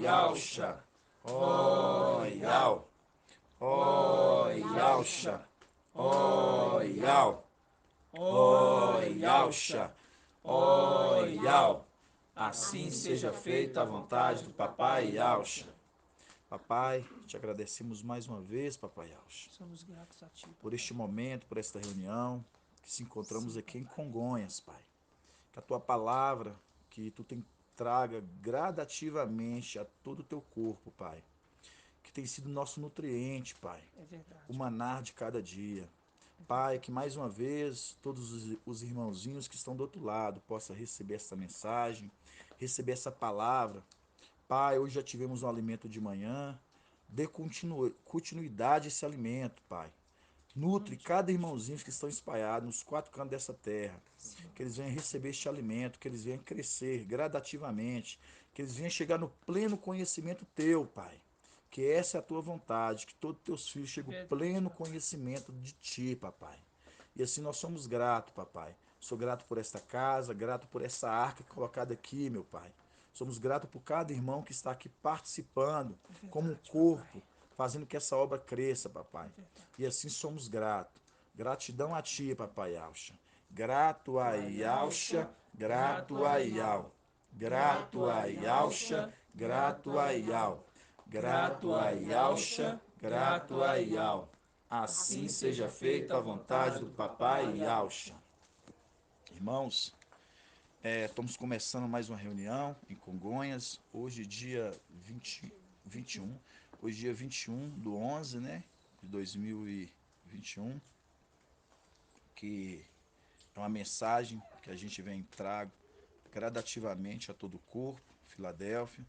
Yalcha, ó Yal, ó Yalcha, ó Yal, ó Yalcha, ó Yal. Assim seja feita a vontade do Papai Yalcha. Papai, te agradecemos mais uma vez, Papai Yalcha, Somos gratos a Ti, Papai. por este momento, por esta reunião, que se encontramos Sim, aqui em Papai. Congonhas, Pai. Que a Tua palavra, que Tu traga gradativamente a todo o Teu corpo, Pai. Que tem sido nosso nutriente, Pai. É verdade. O manar de cada dia. Pai, que mais uma vez todos os irmãozinhos que estão do outro lado possam receber essa mensagem, receber essa palavra. Pai, hoje já tivemos um alimento de manhã, dê continuidade a esse alimento, Pai. Nutre cada irmãozinho que estão espalhados nos quatro cantos dessa terra. Sim. Que eles venham receber este alimento, que eles venham crescer gradativamente, que eles venham chegar no pleno conhecimento Teu, Pai. Que essa é a Tua vontade, que todos os Teus filhos cheguem ao Verdade, pleno Papai. conhecimento de Ti, Papai. E assim nós somos gratos, Papai. Sou grato por esta casa, grato por essa arca colocada aqui, meu Pai. Somos gratos por cada irmão que está aqui participando, Verdade, como um Papai. corpo, fazendo que essa obra cresça, Papai. Verdade. E assim somos gratos. Gratidão a Ti, Papai Yalcha. Grato a Yalcha, grato a Yal. Grato a Yalcha, grato a Yal. Grato a Yalcha, grato a Yal. Assim seja feita a vontade do Papai Yalcha. Irmãos, estamos começando mais uma reunião em Congonhas. Hoje, dia 21. Hoje, dia 21/11, né? De 2021. Que é uma mensagem que a gente vem trago gradativamente a todo o corpo, Filadélfia.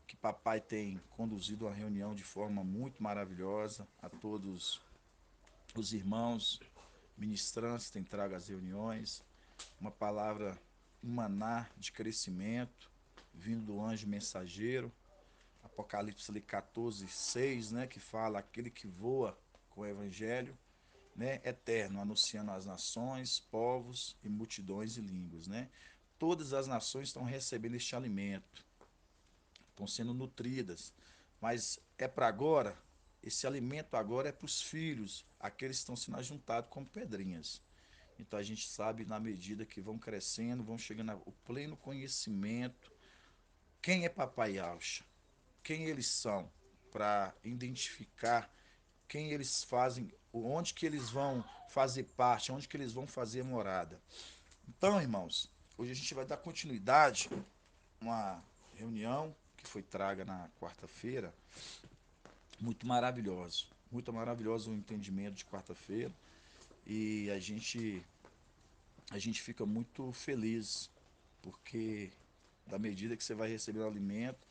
Que papai tem conduzido a reunião de forma muito maravilhosa. A todos os irmãos ministrantes têm trago as reuniões. Uma palavra, um maná de crescimento, vindo do anjo mensageiro. Apocalipse 14:6, né, que fala aquele que voa com o evangelho, né, eterno, anunciando às nações, povos e multidões e línguas, né? Todas as nações estão recebendo este alimento, estão sendo nutridas, mas é para agora, esse alimento agora é para os filhos, aqueles que estão sendo ajuntados como pedrinhas. Então a gente sabe, na medida que vão crescendo, vão chegando ao pleno conhecimento, quem é Papai Yalcha, quem eles são, para identificar quem eles fazem, onde que eles vão fazer parte, onde que eles vão fazer morada. Então, irmãos, hoje a gente vai dar continuidade a uma reunião que foi traga na quarta-feira, muito maravilhoso o entendimento de quarta-feira, e a gente fica muito feliz, porque da medida que você vai recebendo alimento,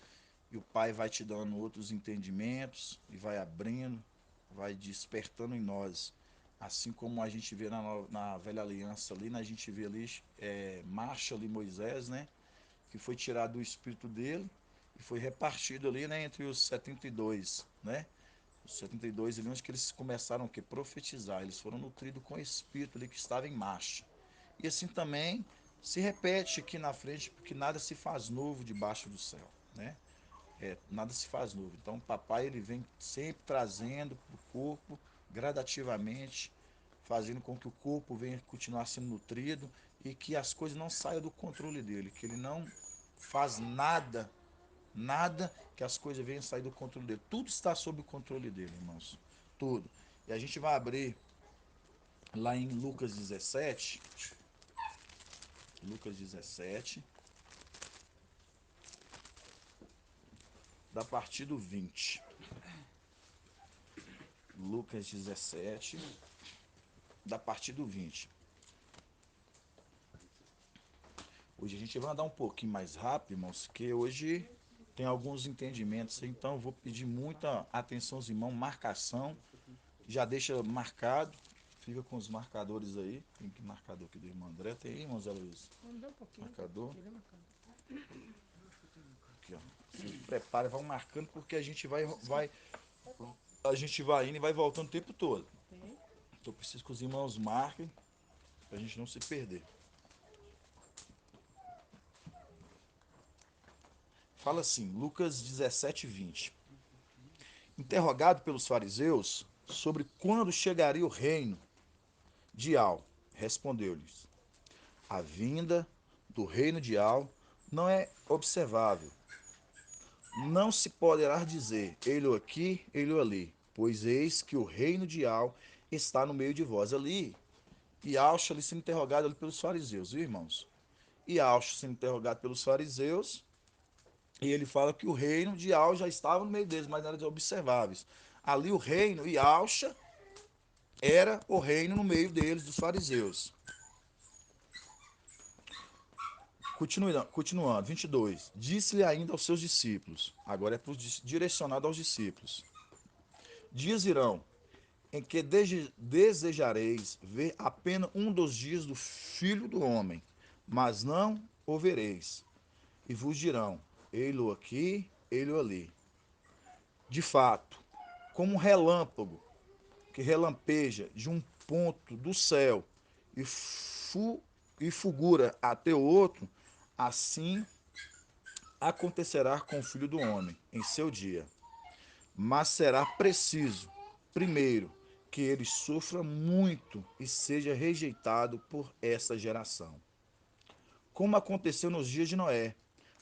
e o Pai vai te dando outros entendimentos, e vai abrindo, vai despertando em nós. Assim como a gente vê na velha aliança ali, né? A gente vê ali marcha ali Moisés, né? Que foi tirado do espírito dele e foi repartido ali, né? Entre os 72, né? Os 72 ali, onde que eles começaram o quê? Profetizar. Eles foram nutridos com o espírito ali que estava em marcha. E assim também se repete aqui na frente, porque nada se faz novo debaixo do céu, né? Nada se faz novo. Então o papai ele vem sempre trazendo para o corpo, gradativamente, fazendo com que o corpo venha continuar sendo nutrido e que as coisas não saiam do controle dele, que ele não faz nada que as coisas venham sair do controle dele. Tudo está sob o controle dele, irmãos. Tudo. E a gente vai abrir lá em Lucas 17. Lucas 17, da partir do 20. Lucas 17, da partir do 20. Hoje a gente vai andar um pouquinho mais rápido, irmãos, que hoje tem alguns entendimentos, então eu vou pedir muita atenção aos irmãos, marcação, já deixa marcado, fica com os marcadores aí. Tem que marcador aqui do irmão André, tem aí, irmão Zé Luiz? Vamos dar um pouquinho. Marcador. Ele é marcado. Aqui, ó. Se prepare, vai marcando, porque a gente vai indo e vai voltando o tempo todo. Tem. Então eu preciso que os irmãos marquem, pra gente não se perder. Fala assim, Lucas 17, 20. Interrogado pelos fariseus sobre quando chegaria o reino de Al, respondeu-lhes: a vinda do reino de Al não é observável. Não se poderá dizer, ei-lo aqui, ei-lo ali, pois eis que o reino de Al está no meio de vós. Ali, e Alcha ali sendo interrogado ali pelos fariseus, viu, irmãos? E Alcha sendo interrogado pelos fariseus, e ele fala que o reino de Al já estava no meio deles, mas não eram observáveis. Ali o reino, e Alcha era o reino no meio deles, dos fariseus. Continuando, 22. Disse-lhe ainda aos seus discípulos, agora é direcionado aos discípulos: dias irão em que desejareis ver apenas um dos dias do Filho do Homem, mas não o vereis. E vos dirão, ei-lo aqui, ei-lo ali. De fato, como um relâmpago que relampeja de um ponto do céu e, e fulgura até o outro, assim acontecerá com o Filho do Homem em seu dia. Mas será preciso, primeiro, que ele sofra muito e seja rejeitado por essa geração. Como aconteceu nos dias de Noé,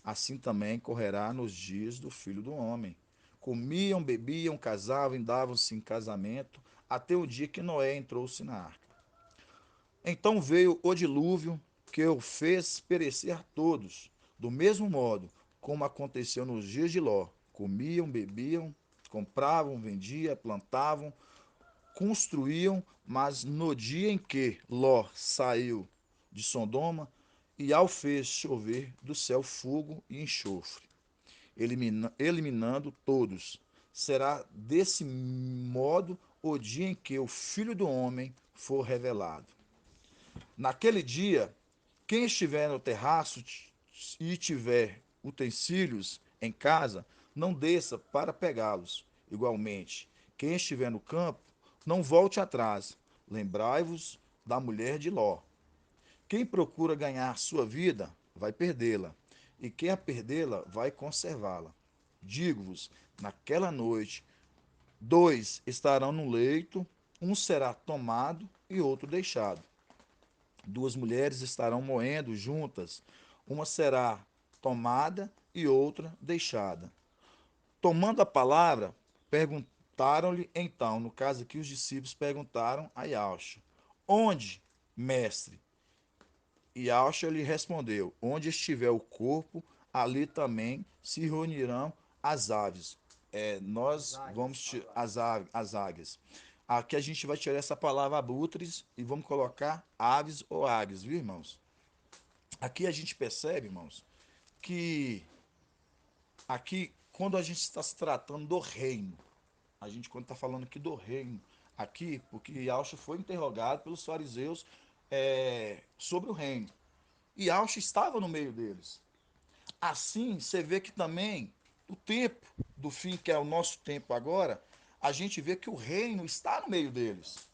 assim também correrá nos dias do Filho do Homem. Comiam, bebiam, casavam e davam-se em casamento, até o dia que Noé entrou-se na arca. Então veio o dilúvio, que o fez perecer a todos, do mesmo modo como aconteceu nos dias de Ló. Comiam, bebiam, compravam, vendiam, plantavam, construíam, mas no dia em que Ló saiu de Sodoma, e ao fez chover do céu fogo e enxofre, eliminando todos. Será desse modo o dia em que o Filho do Homem for revelado. Naquele dia, quem estiver no terraço e tiver utensílios em casa, não desça para pegá-los. Igualmente, quem estiver no campo, não volte atrás. Lembrai-vos da mulher de Ló. Quem procura ganhar sua vida, vai perdê-la, e quem a perdê-la, vai conservá-la. Digo-vos, naquela noite, dois estarão no leito, um será tomado e outro deixado. Duas mulheres estarão moendo juntas, uma será tomada e outra deixada. Tomando a palavra, perguntaram-lhe então, no caso aqui os discípulos perguntaram a Yahshua, onde, mestre? E Yahshua lhe respondeu, onde estiver o corpo, ali também se reunirão as aves. Nós vamos as águias. Aqui a gente vai tirar essa palavra abutres e vamos colocar aves ou águias, viu, irmãos? Aqui a gente percebe, irmãos, que aqui, quando a gente está se tratando do reino, a gente quando está falando aqui do reino, aqui, porque Yahshua foi interrogado pelos fariseus sobre o reino. E Yahshua estava no meio deles. Assim, você vê que também o tempo do fim, que é o nosso tempo agora, a gente vê que o reino está no meio deles.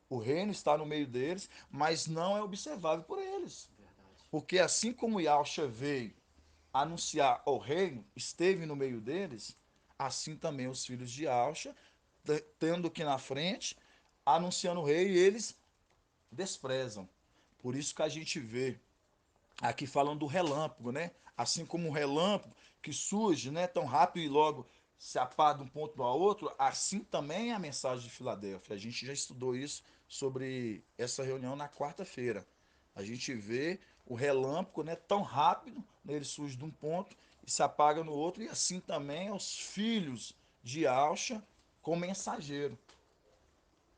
O reino está no meio deles, mas não é observável por eles. Porque assim como Yahshua veio anunciar o reino, esteve no meio deles, assim também os filhos de Yahshua, tendo que na frente, anunciando o rei, eles desprezam. Por isso que a gente vê aqui falando do relâmpago, né? Assim como um relâmpago que surge, né, tão rápido e logo se apaga de um ponto ao outro, assim também é a mensagem de Filadélfia. A gente já estudou isso sobre essa reunião na quarta-feira. A gente vê o relâmpago, né, tão rápido, né, ele surge de um ponto e se apaga no outro, e assim também os filhos de Alcha com mensageiro.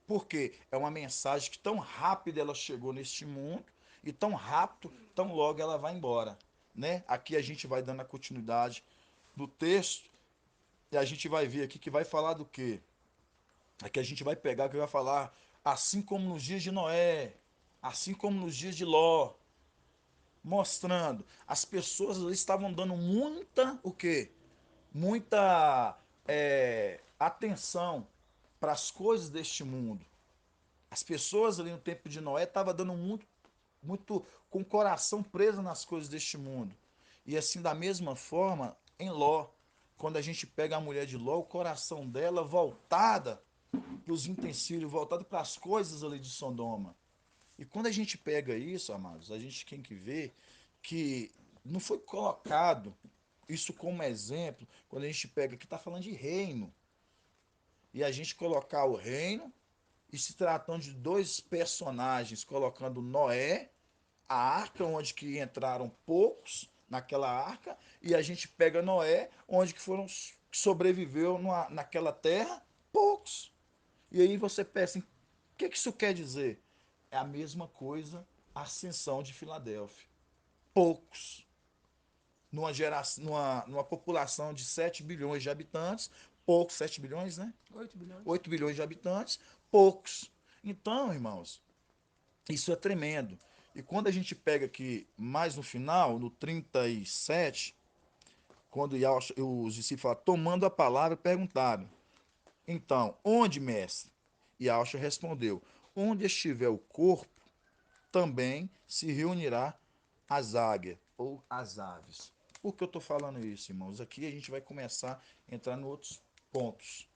Porque é uma mensagem que tão rápido ela chegou neste mundo e tão rápido, tão logo ela vai embora, né? Aqui a gente vai dando a continuidade do texto e a gente vai ver aqui que vai falar do quê? Aqui a gente vai pegar que vai falar assim como nos dias de Noé, assim como nos dias de Ló, mostrando as pessoas estavam dando muita o quê? Muita atenção para as coisas deste mundo. As pessoas ali no tempo de Noé estavam dando muito com o coração preso nas coisas deste mundo. E assim, da mesma forma, em Ló. Quando a gente pega a mulher de Ló, o coração dela voltada para os utensílios, voltado para as coisas ali de Sodoma. E quando a gente pega isso, amados, a gente tem que ver que não foi colocado isso como exemplo, quando a gente pega que está falando de reino, e a gente colocar o reino, e se tratando de dois personagens, colocando Noé, a arca, onde que entraram poucos naquela arca, e a gente pega Noé, onde que foram que sobreviveu naquela terra, poucos. E aí você pensa, o que isso quer dizer? É a mesma coisa a ascensão de Filadélfia. Poucos. Numa população de 7 bilhões de habitantes, poucos, 7 bilhões, né? 8 bilhões. 8 bilhões de habitantes, poucos. Então, irmãos, isso é tremendo. E quando a gente pega aqui mais no final, no 37, quando os discípulos falam, tomando a palavra, perguntaram: então, onde, mestre? E Alcha respondeu: onde estiver o corpo, também se reunirá as águias ou as aves. Por que eu estou falando isso, irmãos? Aqui a gente vai começar a entrar em outros pontos.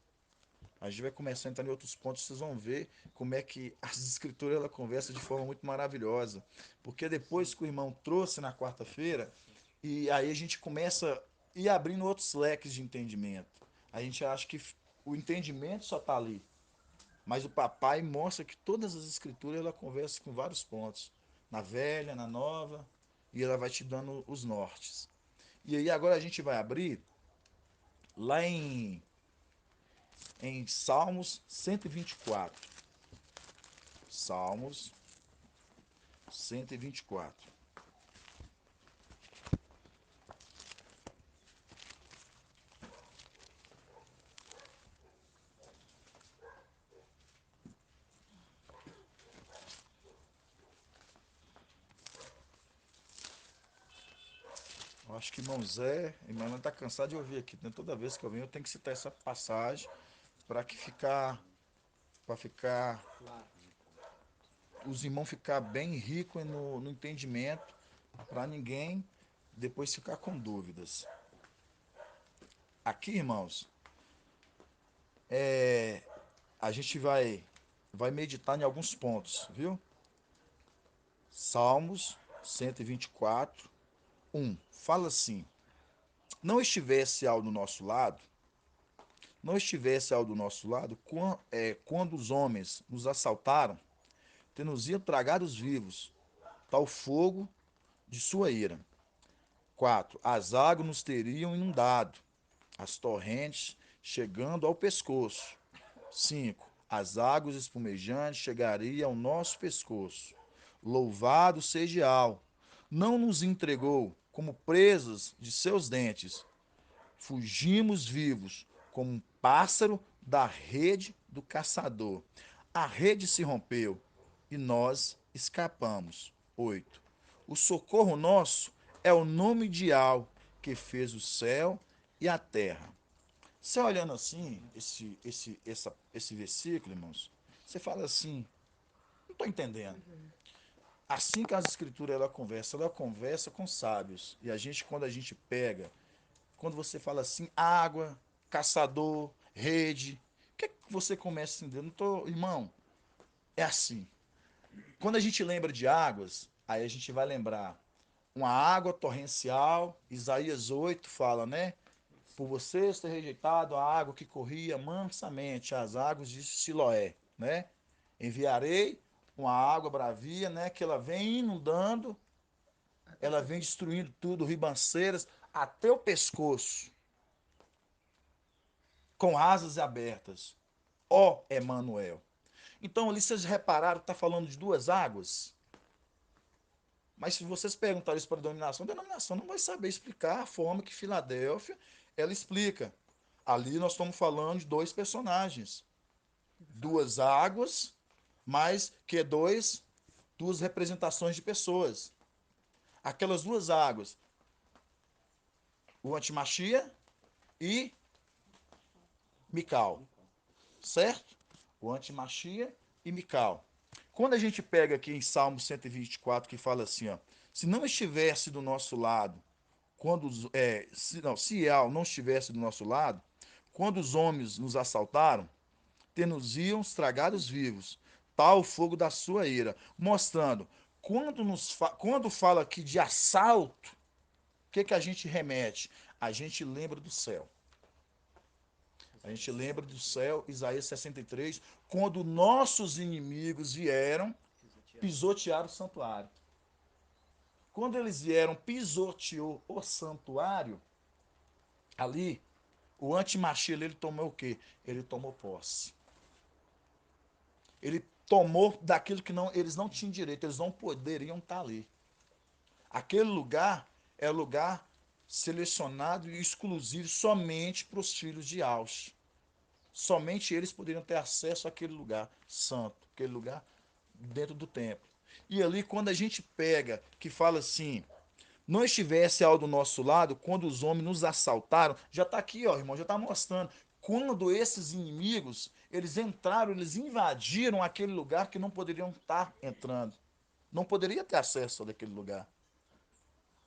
A gente vai começar a entrar em outros pontos, vocês vão ver como é que as escrituras ela conversa de forma muito maravilhosa. Porque depois que o irmão trouxe na quarta-feira, e aí a gente começa a ir abrindo outros leques de entendimento. A gente acha que o entendimento só está ali. Mas o papai mostra que todas as escrituras ela conversa com vários pontos. Na velha, na nova, e ela vai te dando os nortes. E aí agora a gente vai abrir lá em Salmos 124. Salmos 124. Eu acho que irmão está cansado de ouvir aqui, né? Toda vez que eu venho eu tenho que citar essa passagem para ficar Claro. os irmãos ficar bem ricos no entendimento, para ninguém depois ficar com dúvidas. Aqui, irmãos, a gente vai meditar em alguns pontos, viu? Salmos 124, 1. Fala assim: não estivesse ao do nosso lado, não estivesse ao do nosso lado, quando os homens nos assaltaram, ter-nos iam tragar os vivos, tal fogo de sua ira. 4. As águas nos teriam inundado, as torrentes chegando ao pescoço. 5. As águas espumejantes chegariam ao nosso pescoço. Louvado seja Al. Não nos entregou como presas de seus dentes. Fugimos vivos, como um pássaro da rede do caçador. A rede se rompeu e nós escapamos. 8. O socorro nosso é o nome de Al, que fez o céu e a terra. Você olhando assim, esse versículo, irmãos, você fala assim, não estou entendendo. Assim que as escrituras ela conversa com sábios. E a gente, quando a gente pega, quando você fala assim, água, caçador, rede, o que é que você começa a entender? Não tô, irmão, é assim. Quando a gente lembra de águas, aí a gente vai lembrar uma água torrencial, Isaías 8 fala, né? Por vocês ter rejeitado a água que corria mansamente, as águas de Siloé, né? Enviarei uma água bravia, né? Que ela vem inundando, Até o ela vem pescoço. destruindo tudo, ribanceiras, até o pescoço, com asas abertas. Ó Emanuel. Então ali vocês repararam que está falando de duas águas? Mas se vocês perguntarem isso para a denominação não vai saber explicar a forma que Filadélfia ela explica. Ali nós estamos falando de dois personagens. Duas águas, mas que duas representações de pessoas. Aquelas duas águas, o Antimachia e Mical, certo? O Antimachia e Mical. Quando a gente pega aqui em Salmo 124, que fala assim, ó, se não estivesse do nosso lado quando se El não estivesse do nosso lado, quando os homens nos assaltaram, ter-nos-iam estragados vivos, tal o fogo da sua ira, mostrando, quando fala aqui de assalto, o que a gente remete? A gente lembra do céu. A gente lembra do céu, Isaías 63, quando nossos inimigos vieram pisotear o santuário. Quando eles vieram pisoteou o santuário, ali, o antimachia ele tomou o quê? Ele tomou posse. Ele tomou daquilo que eles não tinham direito, eles não poderiam estar ali. Aquele lugar é lugar selecionado e exclusivo somente para os filhos de Aush. Somente eles poderiam ter acesso àquele lugar santo, aquele lugar dentro do templo. E ali, quando a gente pega, que fala assim, não estivesse ao do nosso lado, quando os homens nos assaltaram, já está aqui, ó, irmão, já está mostrando. Quando esses inimigos, eles entraram, eles invadiram aquele lugar que não poderiam estar entrando. Não poderia ter acesso àquele lugar.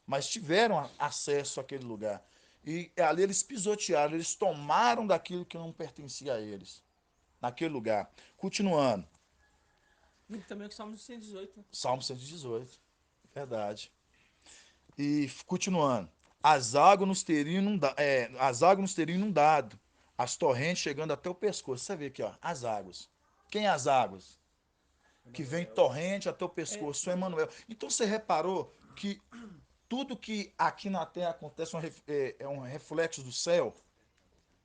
Mas tiveram acesso àquele lugar. E ali eles pisotearam, eles tomaram daquilo que não pertencia a eles. Naquele lugar. Continuando. E também o Salmo 118. Salmo 118. Verdade. E continuando. As águas nos teriam inundado, as torrentes chegando até o pescoço. Você vê aqui, ó, as águas. Quem é as águas? Que vem torrente até o É, pescoço, é Emmanuel. Então você reparou que tudo que aqui na Terra acontece é um reflexo do céu?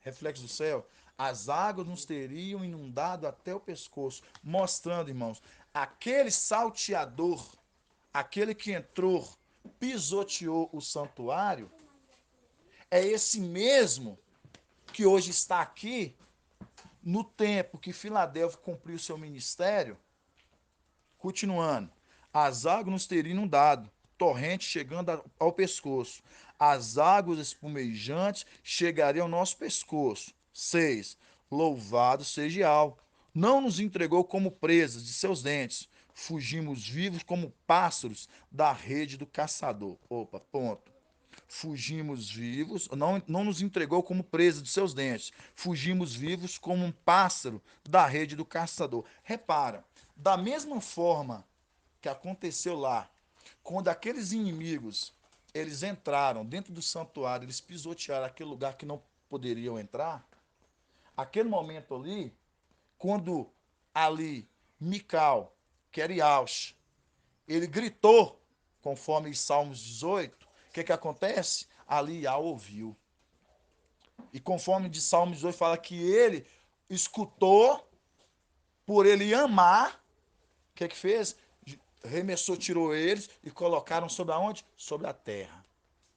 Reflexo do céu? As águas nos teriam inundado até o pescoço, mostrando, irmãos, aquele salteador, aquele que entrou, pisoteou o santuário, é esse mesmo que hoje está aqui, no tempo que Filadélfia cumpriu seu ministério. Continuando, as águas nos teriam inundado, torrente chegando ao pescoço. As águas espumejantes chegariam ao nosso pescoço. 6. Louvado seja Al. Não nos entregou como presas de seus dentes. Fugimos vivos como pássaros da rede do caçador. Opa, ponto. Fugimos vivos, não nos entregou como presa de seus dentes. Fugimos vivos como um pássaro da rede do caçador. Repara, da mesma forma que aconteceu lá, quando aqueles inimigos eles entraram dentro do santuário, eles pisotearam aquele lugar que não poderiam entrar, aquele momento ali, quando ali Mical, que era Iaush, ele gritou, conforme Salmos 18, o que acontece? Ali Iau ouviu. E conforme de Salmos 18 fala que ele escutou, por ele amar, o que fez? Remessou, tirou eles e colocaram sobre aonde? Sobre a terra.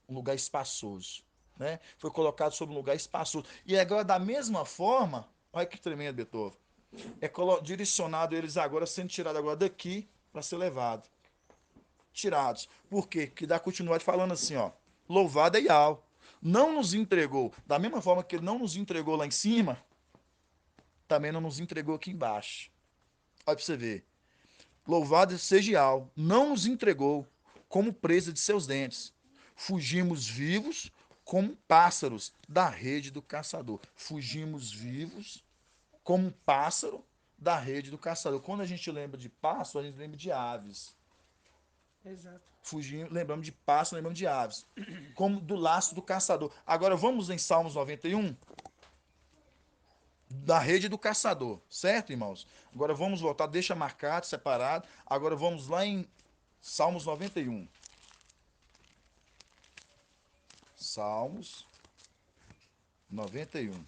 Um lugar espaçoso. Né? Foi colocado sobre um lugar espaçoso. E agora, da mesma forma, olha que tremendo, Beethoven. É direcionado eles agora, sendo tirado agora daqui para ser levado. Tirados. Por quê? Que dá continuidade falando assim, ó. Louvado é Yahweh. Não nos entregou. Da mesma forma que ele não nos entregou lá em cima, também não nos entregou aqui embaixo. Olha para você ver. Louvado seja Yahweh. Não nos entregou como presa de seus dentes. Fugimos vivos como pássaros da rede do caçador. Fugimos vivos como um pássaro da rede do caçador. Quando a gente lembra de pássaro, a gente lembra de aves. exato. Fugimos, lembramos de pássaro, lembramos de aves. Como do laço do caçador. Agora vamos em Salmos 91, da rede do caçador, certo, irmãos? Agora vamos voltar, deixa marcado, separado. Agora vamos lá em Salmos 91. Salmos 91.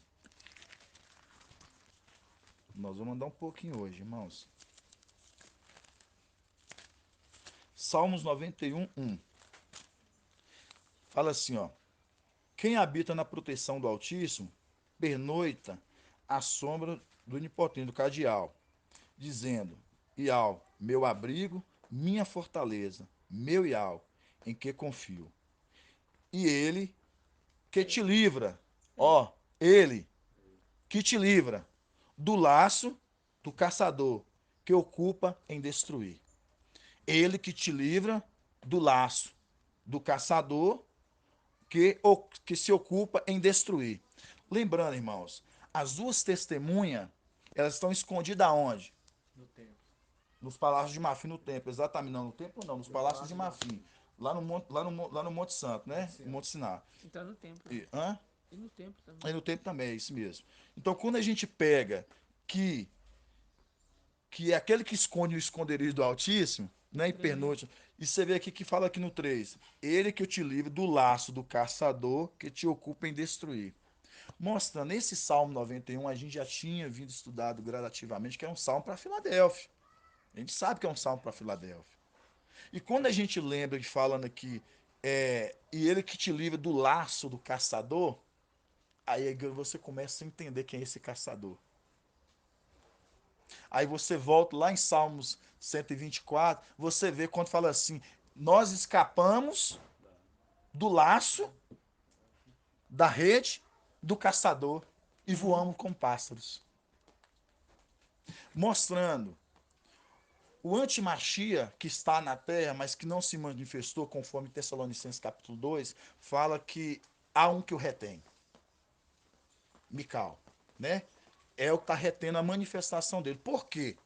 Nós vamos andar um pouquinho hoje, irmãos. Salmos 91, 1. Fala assim, ó. Quem habita na proteção do Altíssimo, pernoita à sombra do Onipotente, do Cardeal, dizendo, Iau, meu abrigo, minha fortaleza, meu Iau, em que confio. E ele que te livra, ó, ele que te livra do laço do caçador, que ocupa em destruir. Ele que te livra do laço do caçador, que se ocupa em destruir. Lembrando, irmãos, as duas testemunhas, elas estão escondidas aonde? No templo. Nos palácios de marfim no templo, exatamente, não no templo não, nos palácios de marfim, lá no Monte Santo, né? No Monte Siná. Então no templo. Hã? E no templo também. Aí no templo também, é isso mesmo. Então, quando a gente pega que que é aquele que esconde o esconderijo do Altíssimo, né, e pernoite, e você vê aqui que fala aqui no 3, ele que te livre do laço do caçador que te ocupa em destruir. Mostrando esse Salmo 91, a gente já tinha vindo estudado gradativamente, que é um salmo para Filadélfia. A gente sabe que é um salmo para Filadélfia. E quando a gente lembra de falando aqui, e ele que te livra do laço do caçador, aí você começa a entender quem é esse caçador. Aí você volta lá em Salmos 124, você vê quando fala assim: nós escapamos do laço, da rede, do caçador e voamos como pássaros. Mostrando o antimachia que está na terra, mas que não se manifestou, conforme Tessalonicenses capítulo 2, fala que há um que o retém. Mical, né? É o que está retendo a manifestação dele. Por quê,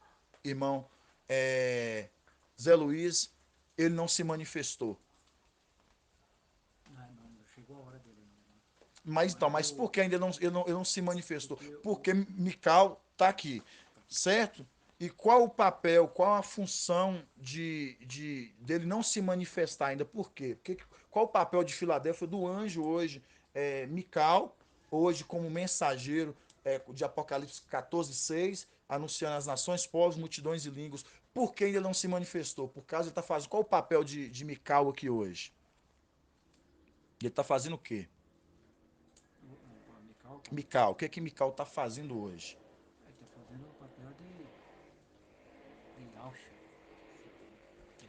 irmão? Zé Luiz, ele não se manifestou. Não chegou a hora dele ainda. Né? Mas então, mas por que ainda ele não se manifestou? Porque Mical está aqui, certo? E qual o papel, qual a função dele não se manifestar ainda? Por quê? Qual o papel de Filadélfia do anjo hoje? Mical, hoje como mensageiro de Apocalipse 14:6, anunciando as nações, povos, multidões e línguas. Por que ainda não se manifestou? Por causa ele está fazendo. Qual o papel de Mical aqui hoje? Ele está fazendo o quê? Mical, Mical, o que é que Mical está fazendo hoje? ele está fazendo o papel de Yalcha.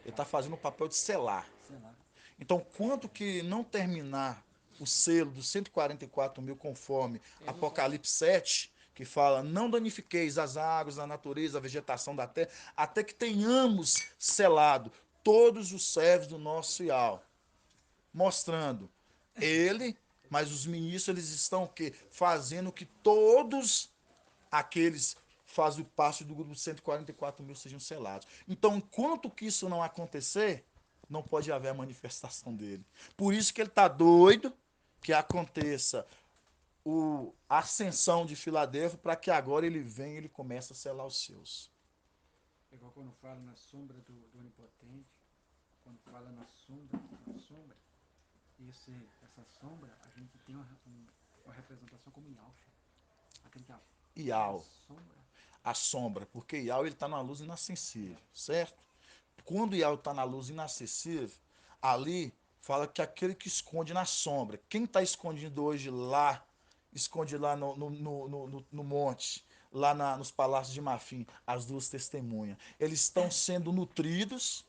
Ele está fazendo o papel de selar. Sei lá. Então, quanto que não terminar o selo dos 144 mil, conforme Apocalipse 7, que fala: não danifiqueis as águas, a natureza, a vegetação da terra, até que tenhamos selado todos os servos do nosso Ial. Mostrando ele, mas os ministros, eles estão o quê? Fazendo que todos aqueles fazem parte do grupo de 144 mil sejam selados. Então, enquanto que isso não acontecer, não pode haver a manifestação dele. Por isso que ele está doido que aconteça a ascensão de Filadélfia, para que agora ele venha e ele comece a selar os seus. É igual quando fala na sombra do Onipotente, quando fala na sombra, essa sombra, a gente tem uma representação como Yalcha. Aquele que é a Ial, sombra. a sombra, porque Ial está na luz inacessível, certo? Quando Ial está na luz inacessível, ali fala que aquele que esconde na sombra. Quem está escondido hoje lá, esconde lá no monte, lá nos palácios de Marfim, as duas testemunhas. Eles estão sendo nutridos,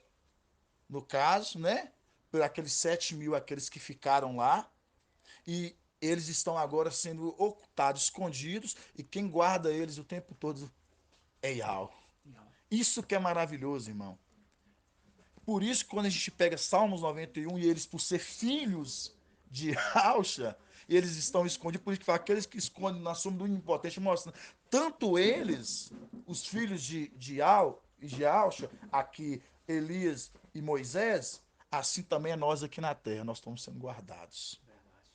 no caso, né? Por aqueles 7 mil, aqueles que ficaram lá, e eles estão agora sendo ocultados, escondidos, e quem guarda eles o tempo todo é Ial. Yal. Isso que é maravilhoso, irmão. Por isso, quando a gente pega Salmos 91 e eles, por ser filhos de Raucha, eles estão escondidos, por isso que fala, aqueles que escondem na sombra do Onipotente, mostra, tanto eles, os filhos de Auxa, aqui Elias e Moisés, assim também é nós aqui na terra, nós estamos sendo guardados. Verdade.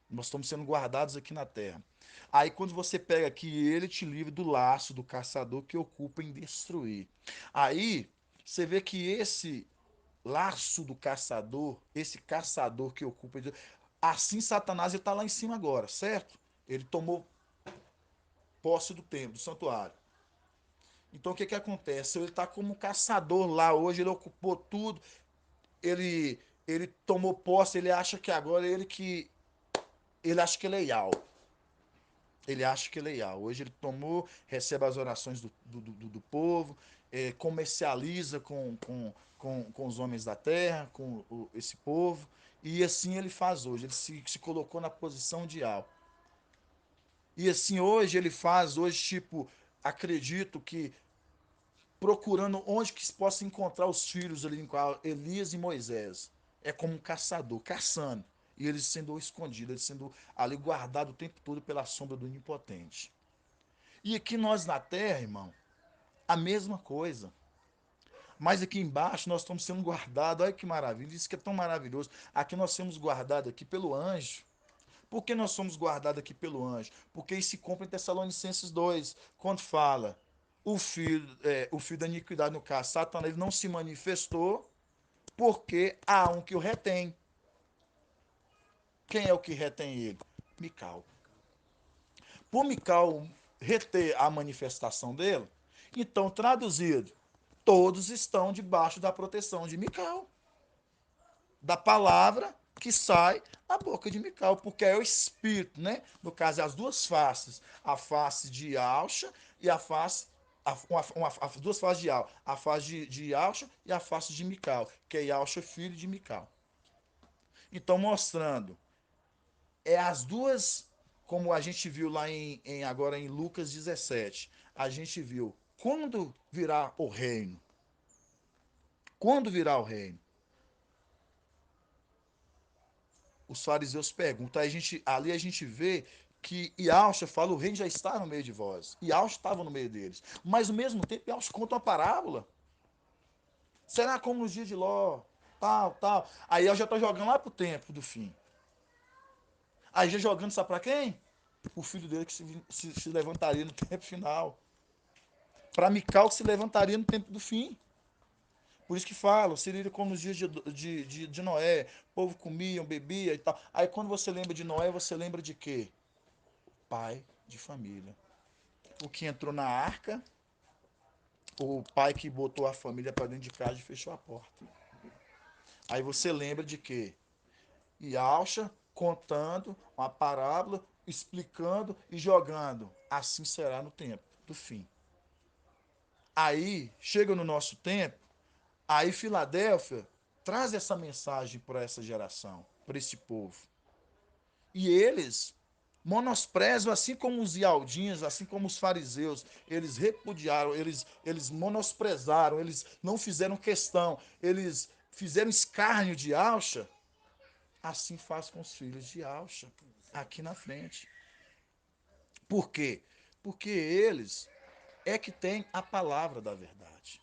Nós estamos sendo guardados aqui na terra. Aí quando você pega aqui, ele te livra do laço do caçador que ocupa em destruir. Aí você vê que esse laço do caçador, esse caçador que ocupa, assim Satanás está lá em cima agora, certo? Ele tomou posse do templo, do santuário. Então o que acontece? Ele está como caçador lá hoje, ele ocupou tudo, ele tomou posse, ele acha que agora ele acha que ele é Iau. Ele acha que ele é Iau. Hoje ele tomou, recebe as orações do povo, comercializa com os homens da terra, com esse povo, e assim ele faz hoje. Ele se colocou na posição de Iau. E assim hoje ele faz, hoje, tipo, acredito que procurando onde que se possa encontrar os filhos ali, Elias e Moisés. É como um caçador, caçando. E ele sendo escondido, ele sendo ali guardado o tempo todo pela sombra do Onipotente. E aqui nós na terra, irmão, a mesma coisa. Mas aqui embaixo nós estamos sendo guardados. Olha que maravilha, isso que é tão maravilhoso. Aqui nós somos guardados aqui pelo anjo. Por que nós somos guardados aqui pelo anjo? Porque isso se cumpre em Tessalonicenses 2, quando fala o filho da iniquidade, no caso, Satanás, ele não se manifestou porque há um que o retém. Quem é o que retém ele? Mical. Por Mical reter a manifestação dele, então, traduzido, todos estão debaixo da proteção de Mical. Da palavra que sai da boca de Mical, porque é o espírito, né? No caso, é as duas faces, a face de Yahshua e a face duas faces de Yahweh, a face de Yahshua e a face de Mical, que é Yahshua filho de Mical. Então, mostrando, é as duas, como a gente viu lá agora em Lucas 17, a gente viu quando virá o reino. Quando virá o reino? Os fariseus perguntam, ali a gente vê que Yahshua fala, o reino já está no meio de vós. Yahshua estava no meio deles. Mas, ao mesmo tempo, Yahshua conta uma parábola. Será como nos dias de Ló, tal, tal. Aí eu já estou jogando lá para o tempo do fim. Aí já jogando, sabe para quem? O filho dele que se levantaria no tempo final. Para Mical que se levantaria no tempo do fim. Por isso que fala, seria como nos dias de Noé. O povo comia, bebia e tal. Aí quando você lembra de Noé, você lembra de quê? Pai de família. O que entrou na arca, o pai que botou a família para dentro de casa e fechou a porta. Aí você lembra de quê? Yahshua contando uma parábola, explicando e jogando. Assim será no tempo do fim. Aí, chega no nosso tempo, aí Filadélfia traz essa mensagem para essa geração, para esse povo. E eles menosprezam, assim como os ialdinhos, assim como os fariseus, eles repudiaram, eles menosprezaram, eles não fizeram questão, eles fizeram escárnio de Yahshua. Assim faz com os filhos de Yahshua, aqui na frente. Por quê? Porque eles é que têm a palavra da verdade.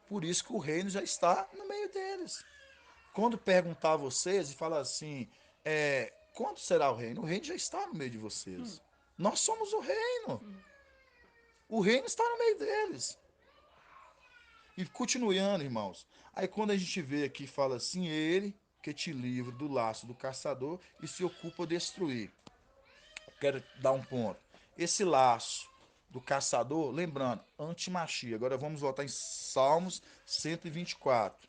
Por isso que o reino já está no meio deles. Quando perguntar a vocês e falar assim, quando será o reino? O reino já está no meio de vocês. Nós somos o reino. O reino está no meio deles. E continuando, irmãos. Aí quando a gente vê aqui, fala assim, ele que te livra do laço do caçador e se ocupa de destruir. Quero dar um ponto. Esse laço do caçador, lembrando, antimachia. Agora vamos voltar em Salmos 124.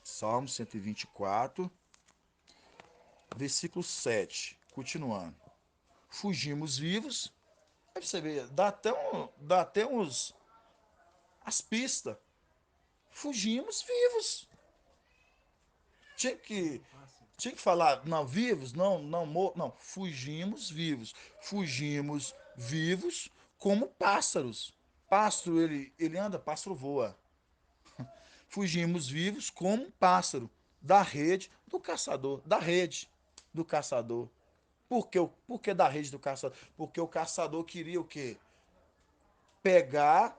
Salmos 124, versículo 7. Continuando. Fugimos vivos. Aí você vê, dá até as pistas. Fugimos vivos. Tinha que, tinha que falar, não, vivos, não, fugimos vivos. Fugimos vivos como pássaros. Pássaro, ele anda, pássaro voa. Fugimos vivos como um pássaro da rede do caçador. Da rede do caçador. Por que da rede do caçador? Porque o caçador queria o quê? Pegar,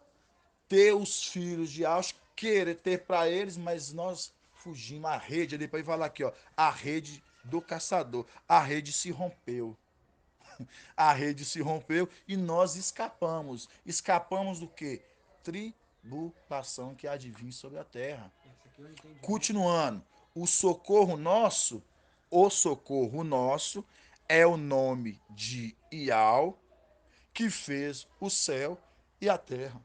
ter os filhos de Ausch, querer ter para eles, mas nós fugimos. A rede, ali para falar aqui, ó, a rede do caçador. A rede se rompeu. A rede se rompeu e nós escapamos. Escapamos do quê? Tribulação que há de vir sobre a terra. Esse aqui é o entendimento. Continuando, o socorro nosso é o nome de Ial, que fez o céu e a terra.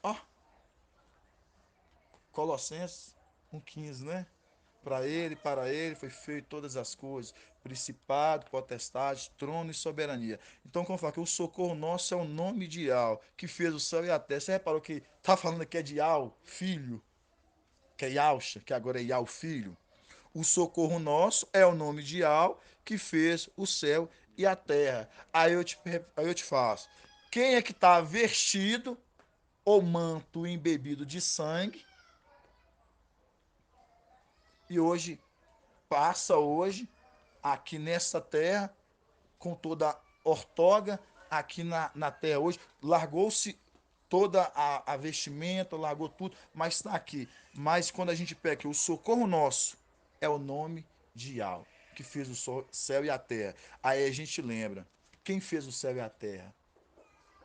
Ó, Colossenses 1,15, né? Para ele foi feito todas as coisas, principado, potestade, trono e soberania. Então, como fala que o socorro nosso é o nome de Ial, que fez o céu e a terra. Você reparou que tá falando aqui é de Ial, filho, que é Yalcha, que agora é Ial, filho. O socorro nosso é o nome de Al, que fez o céu e a terra. Aí eu te faço. Quem é que está vestido ou manto embebido de sangue? e hoje passa hoje aqui nessa terra com toda a ortoga aqui na terra hoje, largou-se toda a vestimenta, largou tudo, mas está aqui. Mas quando a gente pega que o socorro nosso é o nome de Yahweh, que fez o céu e a terra. Aí a gente lembra, quem fez o céu e a terra?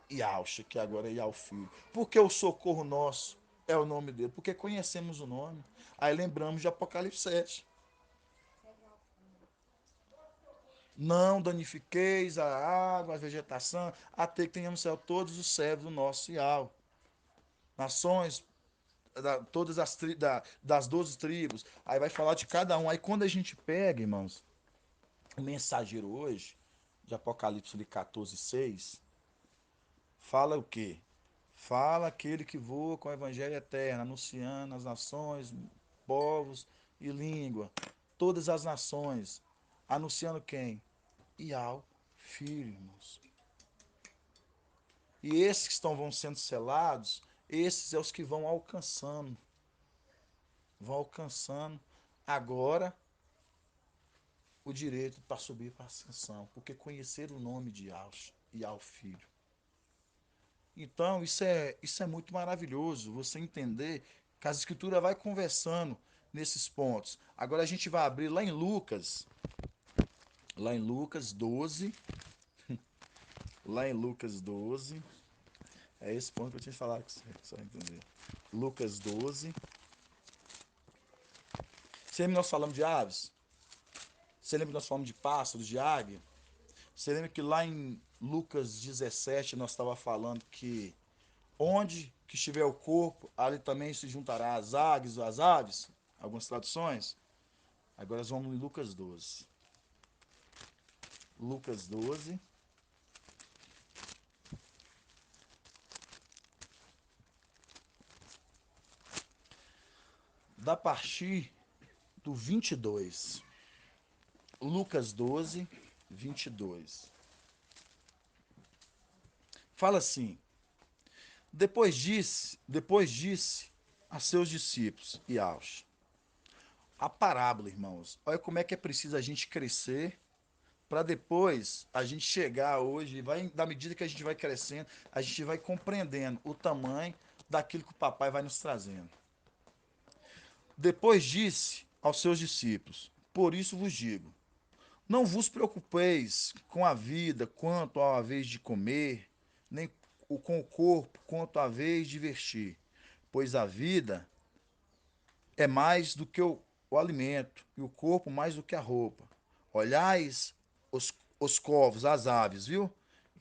Yahshua, que agora é Yahweh Filho. Porque o socorro nosso é o nome dele, porque conhecemos o nome. Aí lembramos de Apocalipse 7. Não danifiqueis a água, a vegetação, até que tenhamos céu todos os servos do nosso Yahweh. Nações, todas as das 12 tribos. Aí vai falar de cada um. Aí quando a gente pega, irmãos, o mensageiro hoje, de Apocalipse 14, 6, fala o quê? Fala aquele que voa com o evangelho eterno, anunciando as nações, povos e língua. Todas as nações. Anunciando quem? Yahweh, Filho, irmãos. E esses que vão sendo selados, esses é os que vão alcançando. Vão alcançando agora o direito para subir para a ascensão, porque conhecer o nome de Yahshua e ao Filho. Então, isso é muito maravilhoso, você entender que a Escritura vai conversando nesses pontos. Agora a gente vai abrir lá em Lucas 12, lá em Lucas 12, é esse ponto que eu tinha que falar que você vai entender. Lucas 12. Você lembra que nós falamos de aves? Você lembra que nós falamos de pássaros, de águia? Você lembra que lá em Lucas 17 nós estava falando que onde que estiver o corpo, ali também se juntará as águias, as aves? Algumas traduções. Agora nós vamos em Lucas 12. Lucas 12. Da partir do 22. Lucas 12, 22. Fala assim: depois disse a seus discípulos e aos. A parábola, irmãos. Olha como é que é preciso a gente crescer para depois a gente chegar hoje, vai, da medida que a gente vai crescendo, a gente vai compreendendo o tamanho daquilo que o papai vai nos trazendo. Depois disse aos seus discípulos: por isso vos digo, não vos preocupeis com a vida quanto à vez de comer, nem com o corpo quanto à vez de vestir, pois a vida é mais do que o alimento, e o corpo mais do que a roupa. Olhais os corvos, as aves, viu?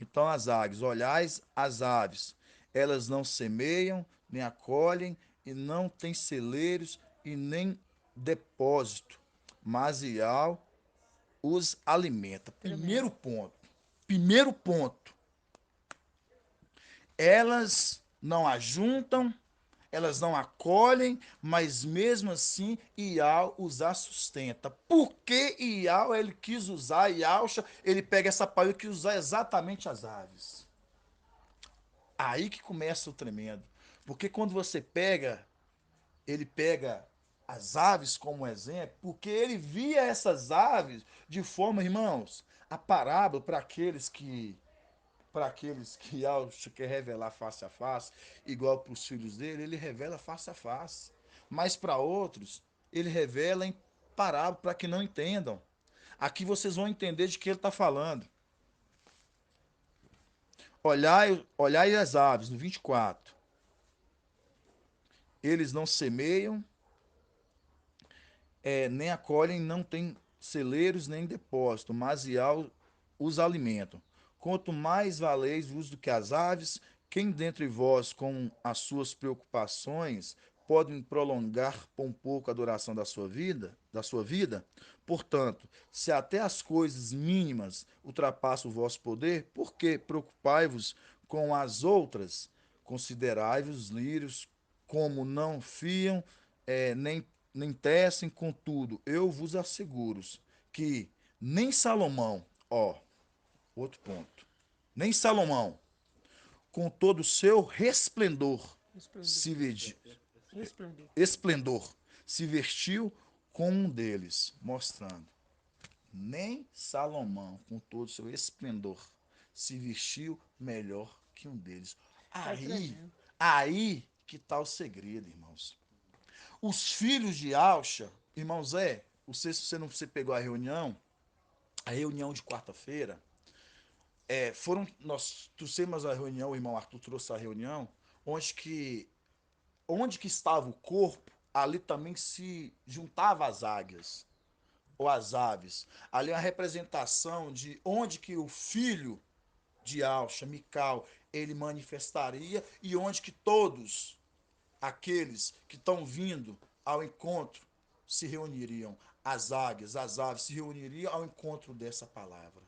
Então as aves, olhais as aves, elas não semeiam, nem acolhem, e não têm celeiros e nem depósito, mas Ial os alimenta. Tremendo. Primeiro ponto, elas não ajuntam, elas não acolhem, mas mesmo assim Ial os sustenta. Por que Ial ele quis usar, Ialcha, ele pega essa palavra e quis usar exatamente as aves? Aí que começa o tremendo. Porque quando você pega, ele pega as aves como exemplo, porque ele via essas aves de forma, irmãos, a parábola para aqueles que Yahshua quer revelar face a face, igual para os filhos dele, ele revela face a face. Mas para outros, ele revela em parábola para que não entendam. Aqui vocês vão entender de que ele está falando. Olhai as aves, no 24. Eles não semeiam, nem acolhem, não têm celeiros nem depósito, mas Ial os alimentam. Quanto mais valeis vos do que as aves, quem dentre vós, com as suas preocupações, podem prolongar por um pouco a duração da sua vida? Portanto, se até as coisas mínimas ultrapassam o vosso poder, por que preocupai-vos com as outras? Considerai-vos os lírios, como não fiam, nem tecem, contudo, eu vos asseguro que nem Salomão, outro ponto, nem Salomão, com todo o seu Esplendor. se vesti- Esplendor. esplendor, se vestiu com um deles, mostrando. Nem Salomão, com todo o seu esplendor, se vestiu melhor que um deles. Pai Aí, tremendo. aí que está o segredo, irmãos. Os filhos de Alcha, irmão Zé, não sei se você pegou a reunião de quarta-feira, nós trouxemos a reunião, o irmão Arthur trouxe a reunião, onde que estava o corpo, ali também se juntava as águias, ou as aves. Ali é uma representação de onde que o filho de Alcha, Mical, ele manifestaria e onde que todos aqueles que estão vindo ao encontro se reuniriam. As aves se reuniriam ao encontro dessa palavra,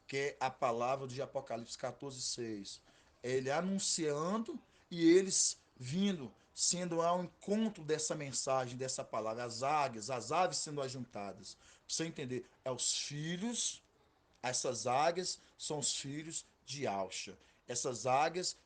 que é a palavra de Apocalipse 14:6. Ele anunciando e eles vindo, sendo ao encontro dessa mensagem, dessa palavra. As aves sendo ajuntadas. Para você entender, é os filhos, essas águias são os filhos de Alcha. Essas águias,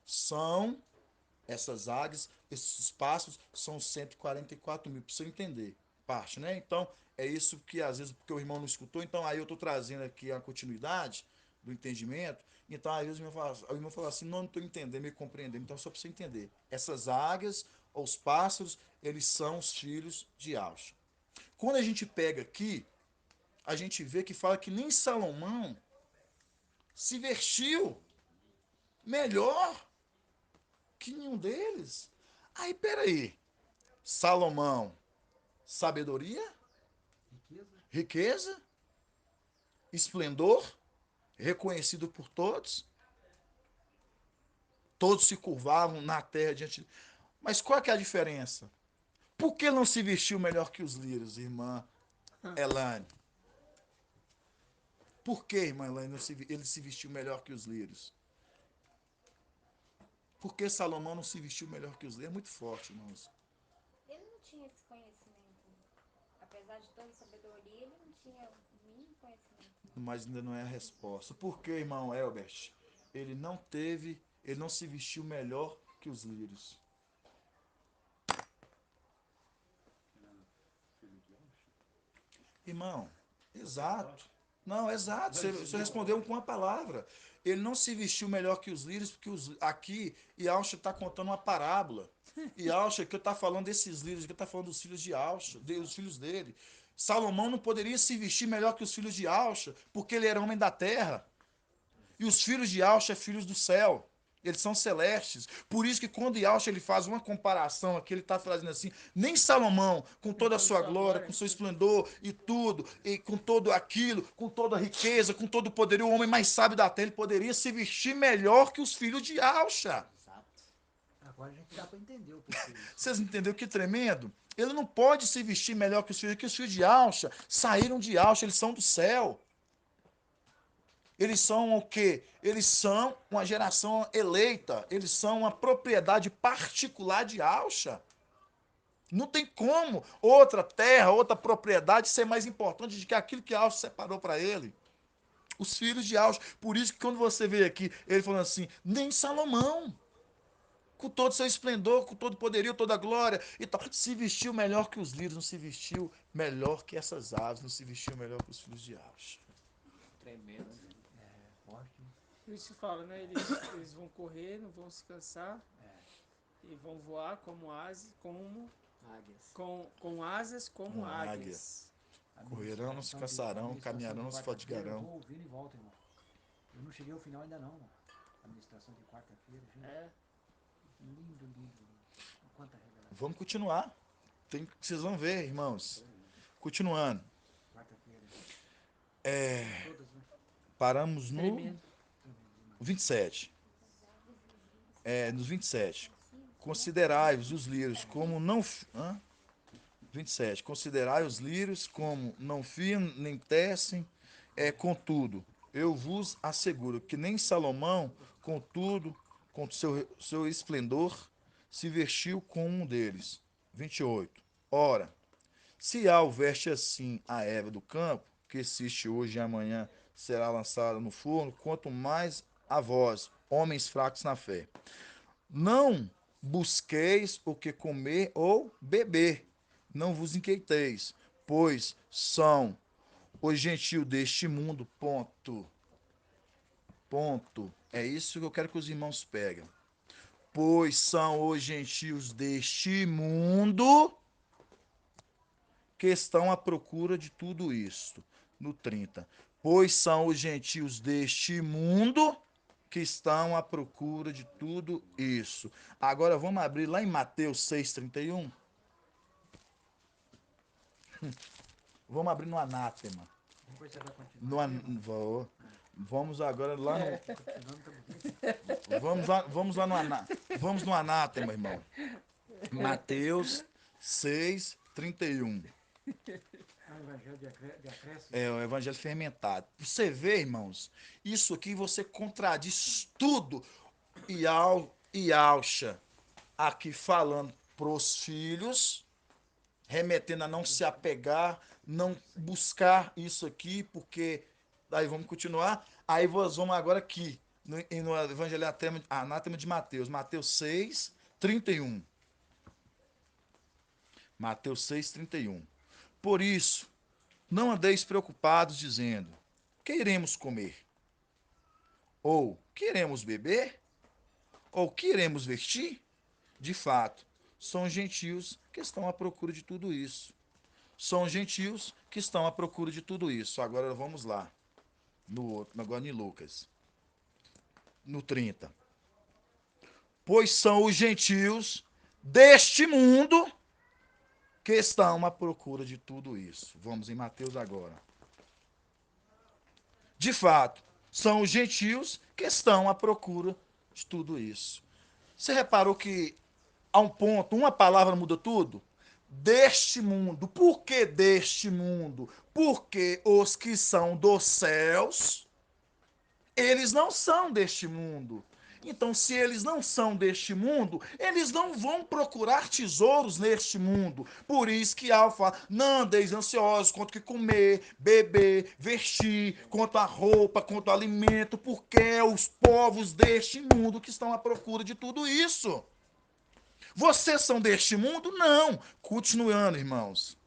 esses passos são 144 mil, para você entender. Parte, né? Então, é isso que às vezes, porque o irmão não escutou, então aí eu estou trazendo aqui a continuidade do entendimento. Então, às vezes o irmão fala assim, não estou entendendo, me compreendendo. Então, só para você entender. Essas águias, ou os pássaros, eles são os filhos de Alcha. Quando a gente pega aqui, a gente vê que fala que nem Salomão se vestiu melhor que nenhum deles. Aí, peraí. Salomão, sabedoria, Riqueza, riqueza, esplendor, reconhecido por todos. Todos se curvavam na terra diante de... Mas qual que é a diferença? Por que não se vestiu melhor que os lírios, irmã Elane? Por que, irmã Elane, ele se vestiu melhor que os lírios? Por que Salomão não se vestiu melhor que os lírios? É muito forte, irmãos. Ele não tinha esse conhecimento. Apesar de toda sabedoria, ele não tinha o mínimo conhecimento. Mas ainda não é a resposta. Por que, irmão Elbert? Ele não se vestiu melhor que os lírios. Irmão, exato. Não, exato. Você respondeu com uma palavra. Ele não se vestiu melhor que os lírios, porque aqui, Yalcha está contando uma parábola. E Yalcha, que eu está falando desses lírios, que eu está falando dos filhos de Yalcha, dos filhos dele. Salomão não poderia se vestir melhor que os filhos de Yalcha, porque ele era homem da terra. E os filhos de Yalcha são filhos do céu. Eles são celestes. Por isso que quando Yalcha ele faz uma comparação aqui, ele está fazendo assim, nem Salomão, com toda a sua glória, com seu esplendor e tudo, e com todo aquilo, com toda a riqueza, com todo o poder, o homem mais sábio da terra, ele poderia se vestir melhor que os filhos de Yalcha. exato. Agora a gente dá para entender o porquê disso. Vocês entenderam que tremendo? Ele não pode se vestir melhor que os filhos de Yalcha saíram de Yalcha, eles são do céu. Eles são o quê? Eles são uma geração eleita. Eles são uma propriedade particular de Alcha. Não tem como outra terra, outra propriedade ser mais importante do que aquilo que Alcha separou para ele. Os filhos de Alcha. Por isso que quando você vê aqui, ele falando assim, nem Salomão, com todo o seu esplendor, com todo o poderio, toda a glória e tal, se vestiu melhor que os lírios, não se vestiu melhor que essas aves, não se vestiu melhor que os filhos de Alcha. Tremendo. É forte. Por isso que fala, né? Eles vão correr, não vão se cansar. E vão voar como asas, Águias. com asas como Com águia. águias. Correrão, não se cansarão, caminharão, não se Eu fatigarão. vou ouvindo e volta, irmão. Eu não cheguei ao final ainda não, irmão. A ministração de quarta-feira, gente. É. Lindo, lindo, lindo. Quanta revelação. Vamos continuar. Vocês vão ver, irmãos. Continuando. Quarta-feira. É, Todas, né? paramos no Tremendo. 27. Nos 27. Considerai-os os lírios como não... 27. Considerai os lírios como não fiam nem tecem. Contudo, eu vos asseguro que nem Salomão, contudo, com seu esplendor, se vestiu como um deles. 28. Ora, se há o veste assim a erva do campo, que existe hoje e amanhã será lançada no forno, quanto mais a vós, homens fracos na fé. Não busqueis o que comer ou beber, não vos inquieteis, pois são os gentios deste mundo, ponto. Ponto. É isso que eu quero que os irmãos peguem. Pois são os gentios deste mundo que estão à procura de tudo isto. No 30. Pois são os gentios deste mundo que estão à procura de tudo isso. Agora vamos abrir lá em Mateus 6,31. Vamos abrir no anátema. Depois você vai continuar. No Vamos agora lá no. Senão não tá bonito. Vamos lá vamos no anátema, irmão. Mateus 6,31. É o evangelho de acréscimo. É o evangelho fermentado. Você vê, irmãos, isso aqui você contradiz tudo. E Alcha aqui falando pros filhos, remetendo a não se apegar, não buscar isso aqui, porque. Aí vamos continuar. Aí nós vamos agora aqui, no evangelho anátema de Mateus. Mateus 6,31. Mateus 6,31. Por isso, não andeis preocupados, dizendo: que iremos comer? Ou que iremos beber? Ou que iremos vestir? De fato, são gentios que estão à procura de tudo isso. São gentios que estão à procura de tudo isso. Agora vamos lá. Agora em Lucas. No 30. Pois são os gentios deste mundo que estão à procura de tudo isso. Vamos em Mateus agora. De fato, são os gentios que estão à procura de tudo isso. Você reparou que a um ponto, uma palavra muda tudo? Deste mundo. Por que deste mundo? Porque os que são dos céus, eles não são deste mundo. Então, se eles não são deste mundo, eles não vão procurar tesouros neste mundo. Por isso que Alfa, não andeis ansiosos quanto que comer, beber, vestir, quanto a roupa, quanto ao alimento, porque é os povos deste mundo que estão à procura de tudo isso. Vocês são deste mundo? Não. Continuando, irmãos.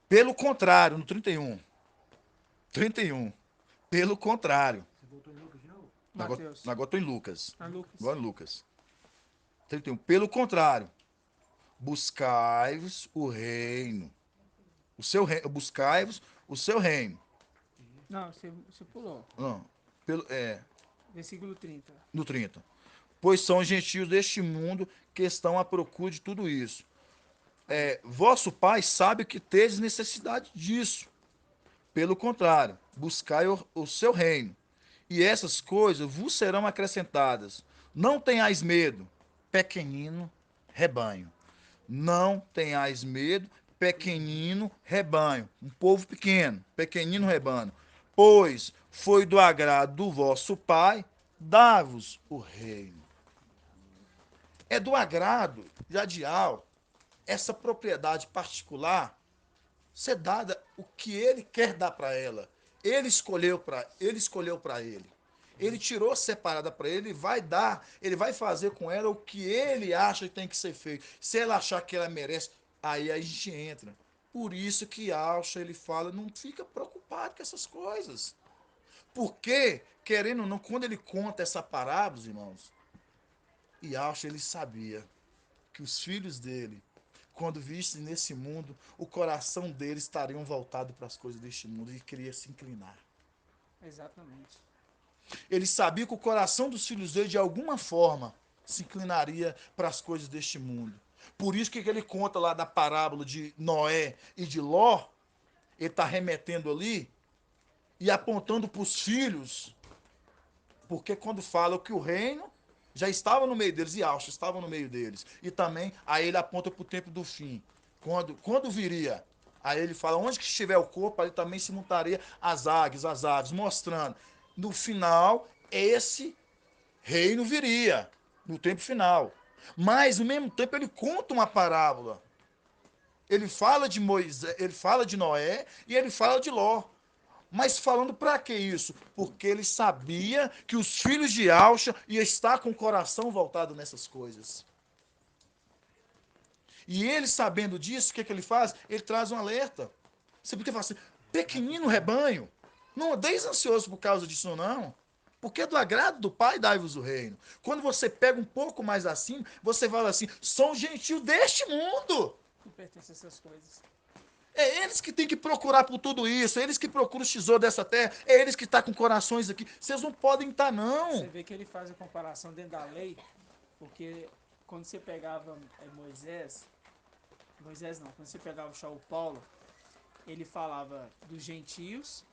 Pelo contrário, no 31. 31. Pelo contrário. Você voltou em Lucas de novo? Mateus. Agora estou em Lucas. Lucas. Agora em Lucas. 31. Pelo contrário, buscai-vos o reino. O seu reino. Buscai-vos o seu reino. Não, você pulou. Não. Versículo 30. No 30. Pois são os gentios deste mundo que estão à procura de tudo isso. Vosso Pai sabe que tedes necessidade disso. Pelo contrário, buscai o seu reino, e essas coisas vos serão acrescentadas. Não tenhais medo, pequenino rebanho. Não tenhais medo, pequenino rebanho. Um povo pequeno, pequenino rebanho. Pois foi do agrado do vosso Pai dar-vos o reino. É do agrado de Adial essa propriedade particular ser dada o que ele quer dar para ela. Ele escolheu para ele. Ele tirou separada para ele, ele vai fazer com ela o que ele acha que tem que ser feito. Se ela achar que ela merece, aí a gente entra. Por isso que Alcha, ele fala, não fica preocupado com essas coisas. Porque, querendo ou não, quando ele conta essa parábola, irmãos, e Alcha, ele sabia que os filhos dele, quando vissem nesse mundo, o coração deles estariam voltado para as coisas deste mundo e queria se inclinar. Exatamente. Ele sabia que o coração dos filhos dele, de alguma forma, se inclinaria para as coisas deste mundo. Por isso que ele conta lá da parábola de Noé e de Ló, ele está remetendo ali e apontando para os filhos, porque quando fala que o reino já estava no meio deles, e Alcha estava no meio deles. E também, aí ele aponta para o tempo do fim. Quando viria? Aí ele fala, onde que estiver o corpo, ali também se montaria as aves, mostrando. No final, esse reino viria, no tempo final. Mas, ao mesmo tempo, ele conta uma parábola. Ele fala de Moisés, ele fala de Noé e ele fala de Ló. Mas falando para que isso? Porque ele sabia que os filhos de Alcha iam estar com o coração voltado nessas coisas. E ele, sabendo disso, o que ele faz? Ele traz um alerta. Você podia falar assim, pequenino rebanho, não andeis ansioso por causa disso, não. Porque do agrado do Pai dai-vos o reino. Quando você pega um pouco mais acima, você fala assim, sou um gentio deste mundo. Que pertence a essas coisas. É eles que têm que procurar por tudo isso, é eles que procuram o tesouro dessa terra, é eles que estão com corações aqui. Vocês não podem estar, Você não. vê que ele faz a comparação dentro da lei, porque quando você pegava Moisés não, quando você pegava o Paulo, ele falava dos gentios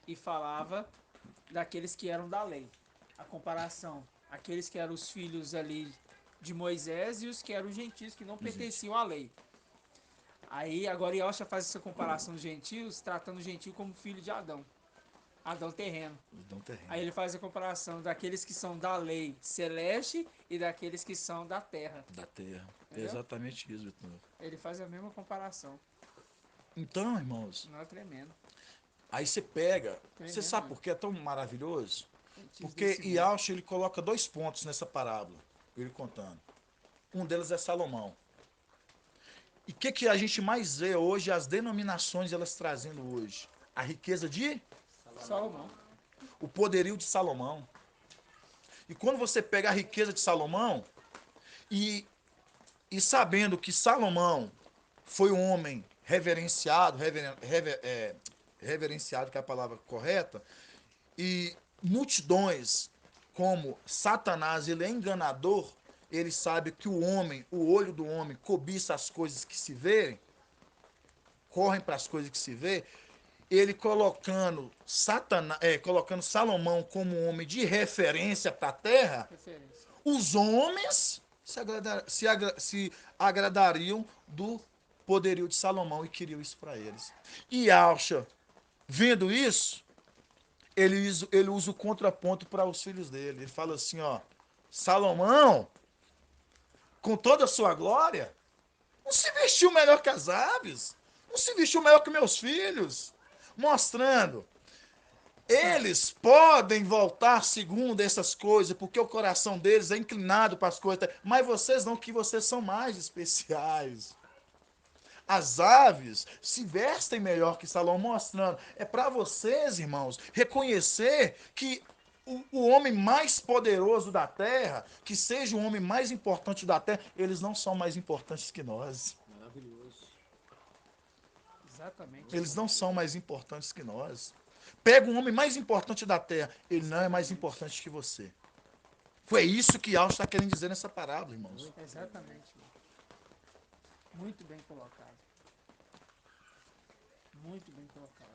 e falava daqueles que eram da lei. A comparação, aqueles que eram os filhos ali de Moisés e os que eram os gentios que não pertenciam à lei. Aí agora Yosha faz essa comparação dos gentios, tratando o gentio como filho de Adão. Adão terreno. Não terreno. Aí ele faz a comparação daqueles que são da lei celeste e daqueles que são da terra. Da terra. É Entendeu? exatamente isso, Vitor. Ele faz a mesma comparação. Então, irmãos, Não é tremendo. aí você pega. Tremendo, Você sabe né? por que é tão maravilhoso? Gentios Porque desse mundo. Yauch, ele coloca 2 pontos nessa parábola, ele contando. Um deles é Salomão. E o que a gente mais vê hoje, as denominações elas trazendo hoje? A riqueza de, Salomão. o poderio de Salomão. E quando você pega a riqueza de Salomão, e, e sabendo que Salomão foi um homem reverenciado, reverenciado, que é a palavra correta, e multidões, como Satanás, ele é enganador, ele sabe que o homem, o olho do homem, cobiça as coisas que se vêem, correm para as coisas que se vê, ele colocando Salomão como um homem de referência para a terra, Referência. os homens se agradariam do poderio de Salomão e queriam isso para eles. E Alcha, vendo isso, ele usa o contraponto para os filhos dele. Ele fala assim, ó, Salomão, com toda a sua glória, não se vestiu melhor que as aves, não se vestiu melhor que meus filhos, mostrando, eles podem voltar segundo essas coisas, porque o coração deles é inclinado para as coisas, mas vocês não, que vocês são mais especiais. As aves se vestem melhor que Salomão, mostrando. É para vocês, irmãos, reconhecer que o homem mais poderoso da terra, que seja o homem mais importante da terra, eles não são mais importantes que nós. Maravilhoso. Exatamente. Eles não são mais importantes que nós. Pega o homem mais importante da terra, ele não é mais importante que você. Foi isso que Alves está querendo dizer nessa parábola, irmãos. Exatamente. Muito bem colocado. Muito bem colocado.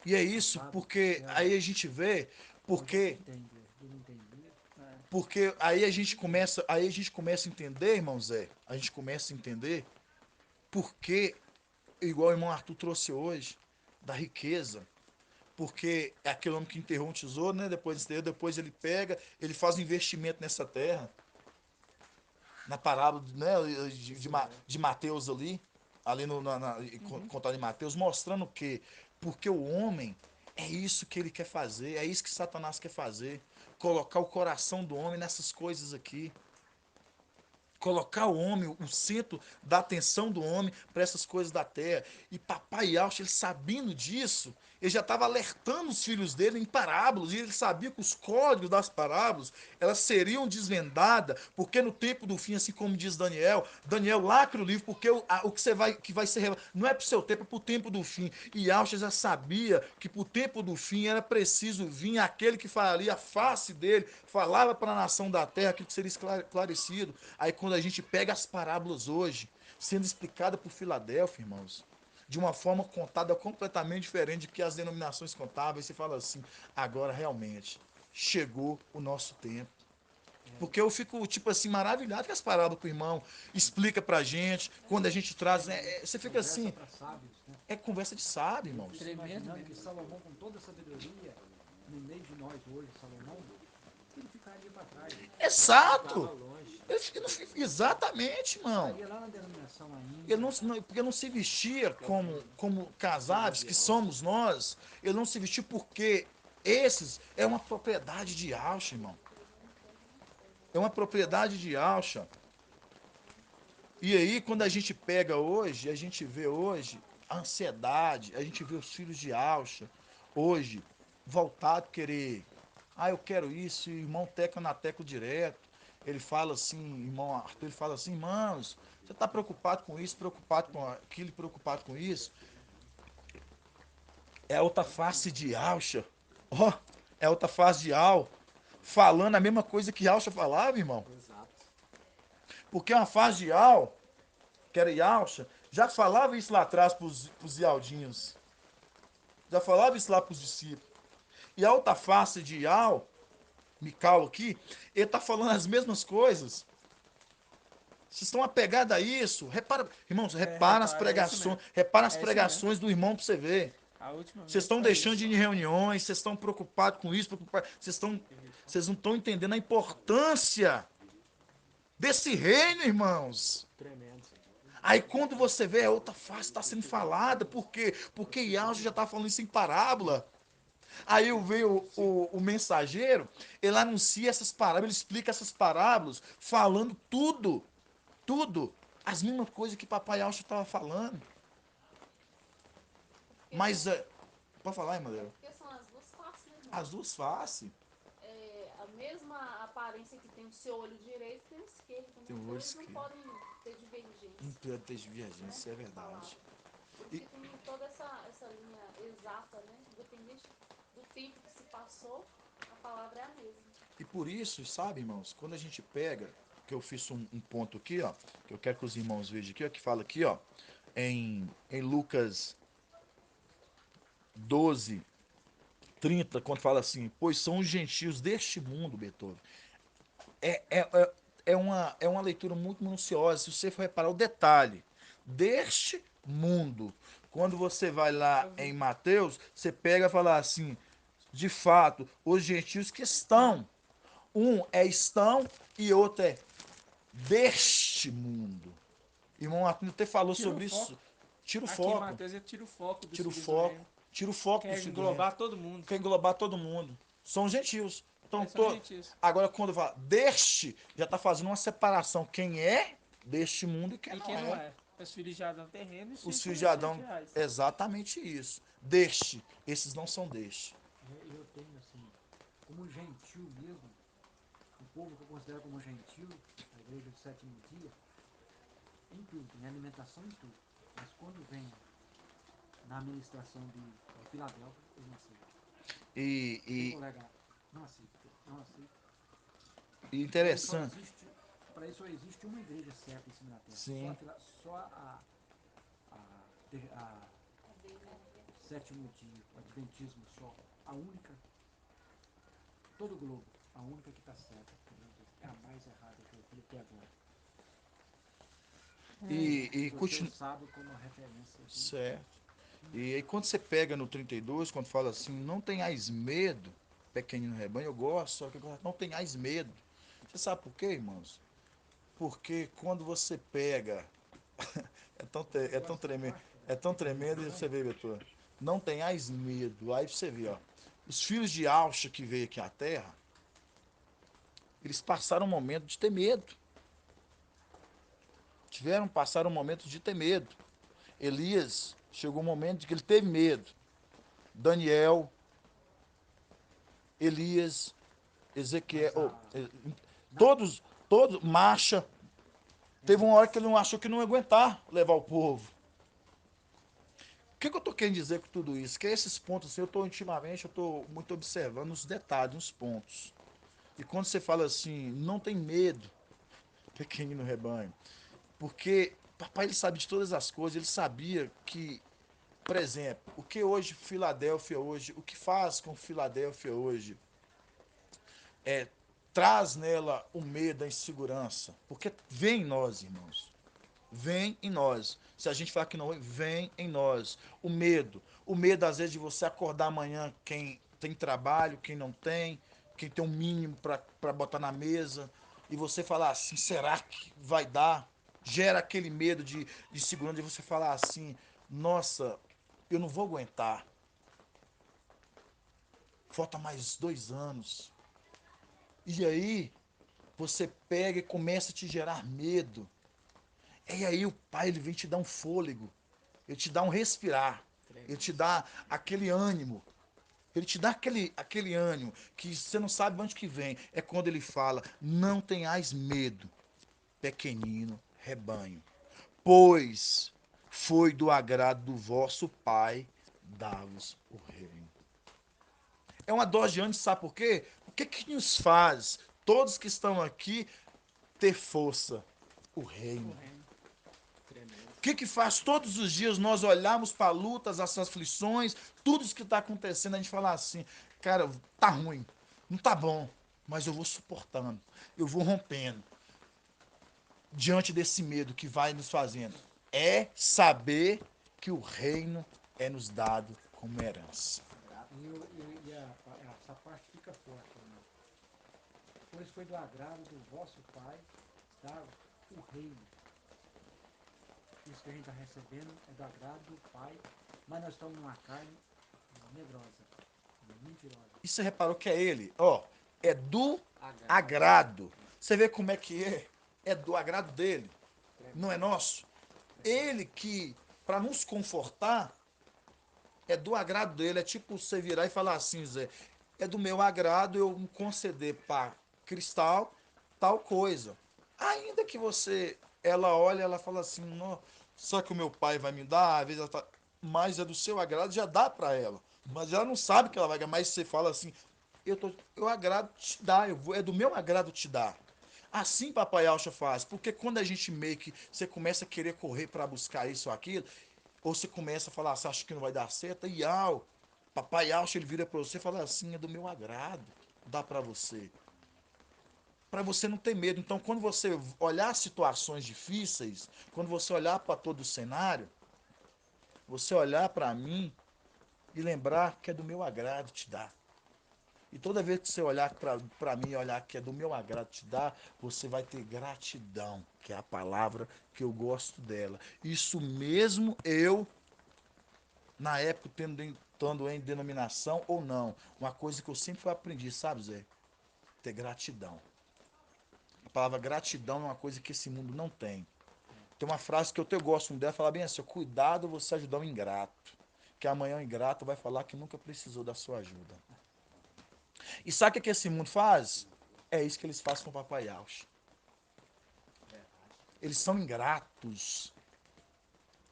E é isso, porque aí a gente vê, porque Eu não entendi. aí a gente começa a entender, irmão Zé, a gente começa a entender porque, igual o irmão Arthur trouxe hoje, da riqueza. Porque é aquele homem que enterrou um tesouro, né? Depois ele pega, ele faz um investimento nessa terra. Na parábola, né, de Mateus ali contado em Mateus, mostrando o quê? Porque o homem é isso que ele quer fazer, é isso que Satanás quer fazer. Colocar o coração do homem nessas coisas aqui. Colocar o homem, o centro da atenção do homem para essas coisas da terra. E papai Yauch, ele sabendo disso, ele já estava alertando os filhos dele em parábolas, e ele sabia que os códigos das parábolas, elas seriam desvendadas, porque no tempo do fim, assim como diz Daniel, Daniel lacra o livro, porque o que vai ser revelado, não é para o seu tempo, é para o tempo do fim. E Yauch já sabia que para o tempo do fim era preciso vir aquele que faria a face dele, falava para a nação da terra aquilo que seria esclarecido. Aí quando a gente pega as parábolas hoje, sendo explicada por Filadélfia, irmãos, de uma forma contada completamente diferente de que as denominações contavam, e você fala assim, agora realmente chegou o nosso tempo. Porque eu fico, tipo assim, maravilhado com as parábolas que o irmão explica pra gente, quando a gente traz, você fica assim, Para sábios, né? é conversa de sábio, irmãos. Fico Tremendo imaginando mesmo. que Salomão, com toda a sabedoria, no meio de nós hoje, Salomão, ele ficaria para trás. Exato! Ficava longe. Ele fica, exatamente, irmão. Estaria lá na denominação ainda. Ele porque não se vestia como casados, que somos nós. Ele não se vestia porque esses é uma propriedade de Alcha, irmão. É uma propriedade de Alcha. E aí, quando a gente pega hoje, a gente vê hoje a ansiedade, a gente vê os filhos de Alcha, hoje, voltado a querer, eu quero isso, e o irmão teca na tecla direto. Ele fala assim, irmão Arthur, ele fala assim, irmãos, você está preocupado com isso, preocupado com aquilo, preocupado com isso? É a outra face de Alcha. Ó, é a outra face de Al, falando a mesma coisa que Alcha falava, irmão. Exato. Porque uma face de Al, que era Yalcha, já falava isso lá atrás para os Ialdinhos. Já falava isso lá para os discípulos. E a outra face de Ial, Mical aqui, ele está falando as mesmas coisas. Vocês estão apegados a isso? Repara, irmãos, repara as repara, é isso pregações, mesmo. repara as É isso mesmo. pregações do irmão para você ver. A última Vocês vez estão foi deixando isso. de ir em reuniões, vocês estão preocupados com isso, vocês não estão entendendo a importância desse reino, irmãos. Tremendo. Aí quando você vê a outra face está sendo falada, por quê? Porque Yahweh já está falando isso em parábola. Aí veio o mensageiro, ele anuncia essas parábolas, ele explica essas parábolas, falando tudo, tudo, as mesmas coisas que papai Yahweh estava falando. Mas, pode falar, irmã? Porque são as duas faces, né, irmão? As duas faces. É, a mesma aparência que tem o seu olho direito tem o esquerdo, né? Tem o Então olho eles não esquerdo. podem ter divergência. Não pode ter divergência, isso é verdade. Por isso E- que tem toda essa linha exata, né? Independente do tempo que se passou, a palavra é a mesma. E por isso, sabe, irmãos, quando a gente pega, que eu fiz um ponto aqui, ó, que eu quero que os irmãos vejam aqui, ó, que fala aqui, ó, em Lucas 12, 30, quando fala assim, pois são os gentios deste mundo, Beethoven. É, é, é, é uma leitura muito minuciosa, se você for reparar o detalhe, deste mundo. Quando você vai lá em Mateus, você pega e fala assim, de fato, os gentios que estão. Um é estão e outro é deste mundo. Irmão Arthur até falou Tira o sobre foco. isso. Tira o Aqui em foco. Mateus ele tira o foco dos Tira o filhos do foco. reino. Tira o foco do Quer filho do reino. englobar todo mundo. Quer englobar todo mundo. São os gentios. Então, São gentios. agora, quando fala deste, já está fazendo uma separação. Quem é deste mundo e quem, E não, quem é. não é? Os filhos de Adão terreno e os Os filhos filhos de Adão, celestiais. exatamente isso. Deste. Esses não são deste. Eu tenho assim, como gentil mesmo, o povo que eu considero como gentil, a igreja do sétimo dia, em tudo, em alimentação em tudo. Mas quando vem na administração de Filadélfia, eu não aceito. E, Tem e, colega, não aceito, não aceito. e interessante. Para isso só existe uma igreja certa em cima da terra. Sim. Só a sétimo dia, o adventismo só, a única, todo o globo, a única que está certa, é a mais errada que eu vi até agora. E Você continua. sabe como a referência de Certo. E aí quando você pega no 32, quando fala assim, não tenhais medo, pequenino rebanho, eu gosto, só que agora não tenhais medo. Você sabe por quê, irmãos? Porque quando você pega, é tão tremendo, e você vê, Betor, não tenhais medo. Aí você vê, ó, os filhos de Alcha que veio aqui à terra, eles passaram um momento de ter medo. Passaram um momento de ter medo. Elias chegou um momento de que ele teve medo. Daniel, Elias, Ezequiel, todos, Marcha. Teve uma hora que ele não achou que não ia aguentar levar o povo. O que eu estou querendo dizer com tudo isso? Que esses pontos, assim, eu estou muito observando os detalhes, os pontos. E quando você fala assim, não tem medo, pequenino rebanho, porque papai ele sabe de todas as coisas, ele sabia que, por exemplo, o que hoje Filadélfia hoje, o que faz com Filadélfia hoje traz nela o medo, a insegurança, porque vem em nós, irmãos. Vem em nós. Se a gente falar que não, vem em nós. O medo às vezes de você acordar amanhã, quem tem trabalho, quem não tem, quem tem um mínimo para botar na mesa, e você falar assim, será que vai dar? Gera aquele medo de segurança de você falar assim, nossa, eu não vou aguentar. Falta mais 2 anos. E aí, você pega e começa a te gerar medo. E aí o Pai, ele vem te dar um fôlego, ele te dá um respirar, ele te dá aquele ânimo, ele te dá aquele ânimo que você não sabe de onde que vem. É quando ele fala, não tenhais medo, pequenino rebanho, pois foi do agrado do vosso Pai dar-vos o reino. É uma dose de ânimo, sabe por quê? O que que nos faz, todos que estão aqui, ter força? O reino. O que que faz todos os dias nós olharmos para lutas, as aflições, tudo isso que está acontecendo, a gente falar assim, cara, tá ruim, não tá bom, mas eu vou suportando, eu vou rompendo diante desse medo que vai nos fazendo. É saber que o reino é nos dado como herança. Essa parte fica forte, né? Pois foi do agrado do vosso Pai dar o reino. Isso que a gente está recebendo é do agrado do Pai, mas nós estamos numa carne medrosa, mentirosa. E você reparou que é ele, ó, é do agrado. Você vê como é que é? É do agrado dele, não é nosso. Ele que, para nos confortar, é do agrado dele. É tipo você virar e falar assim, Zé, é do meu agrado eu me conceder para Cristal tal coisa. Ainda que ela olha, ela fala assim, não, só que o meu pai vai me dar, às vezes ela tá, mas é do seu agrado, já dá para ela. Mas ela não sabe que ela vai ganhar, mas você fala assim, eu agrado te dar, é do meu agrado te dar. Assim Papai Alcha faz, porque quando a gente meio que você começa a querer correr para buscar isso ou aquilo, ou você começa a falar, você acha que não vai dar certo, e Papai Alcha ele vira para você e fala assim, é do meu agrado, dá para você não ter medo. Então, quando você olhar situações difíceis, quando você olhar para todo o cenário, você olhar para mim e lembrar que é do meu agrado te dar. E toda vez que você olhar para mim e olhar que é do meu agrado te dar, você vai ter gratidão, que é a palavra que eu gosto dela. Isso mesmo eu, na época, estando em denominação ou não, uma coisa que eu sempre aprendi, sabe, Zé? Ter gratidão. A palavra gratidão é uma coisa que esse mundo não tem. Tem uma frase que eu gosto dela, fala bem assim, cuidado você ajudar um ingrato, que amanhã o ingrato vai falar que nunca precisou da sua ajuda. E sabe o que esse mundo faz? É isso que eles fazem com o Papai Alcha. Eles são ingratos.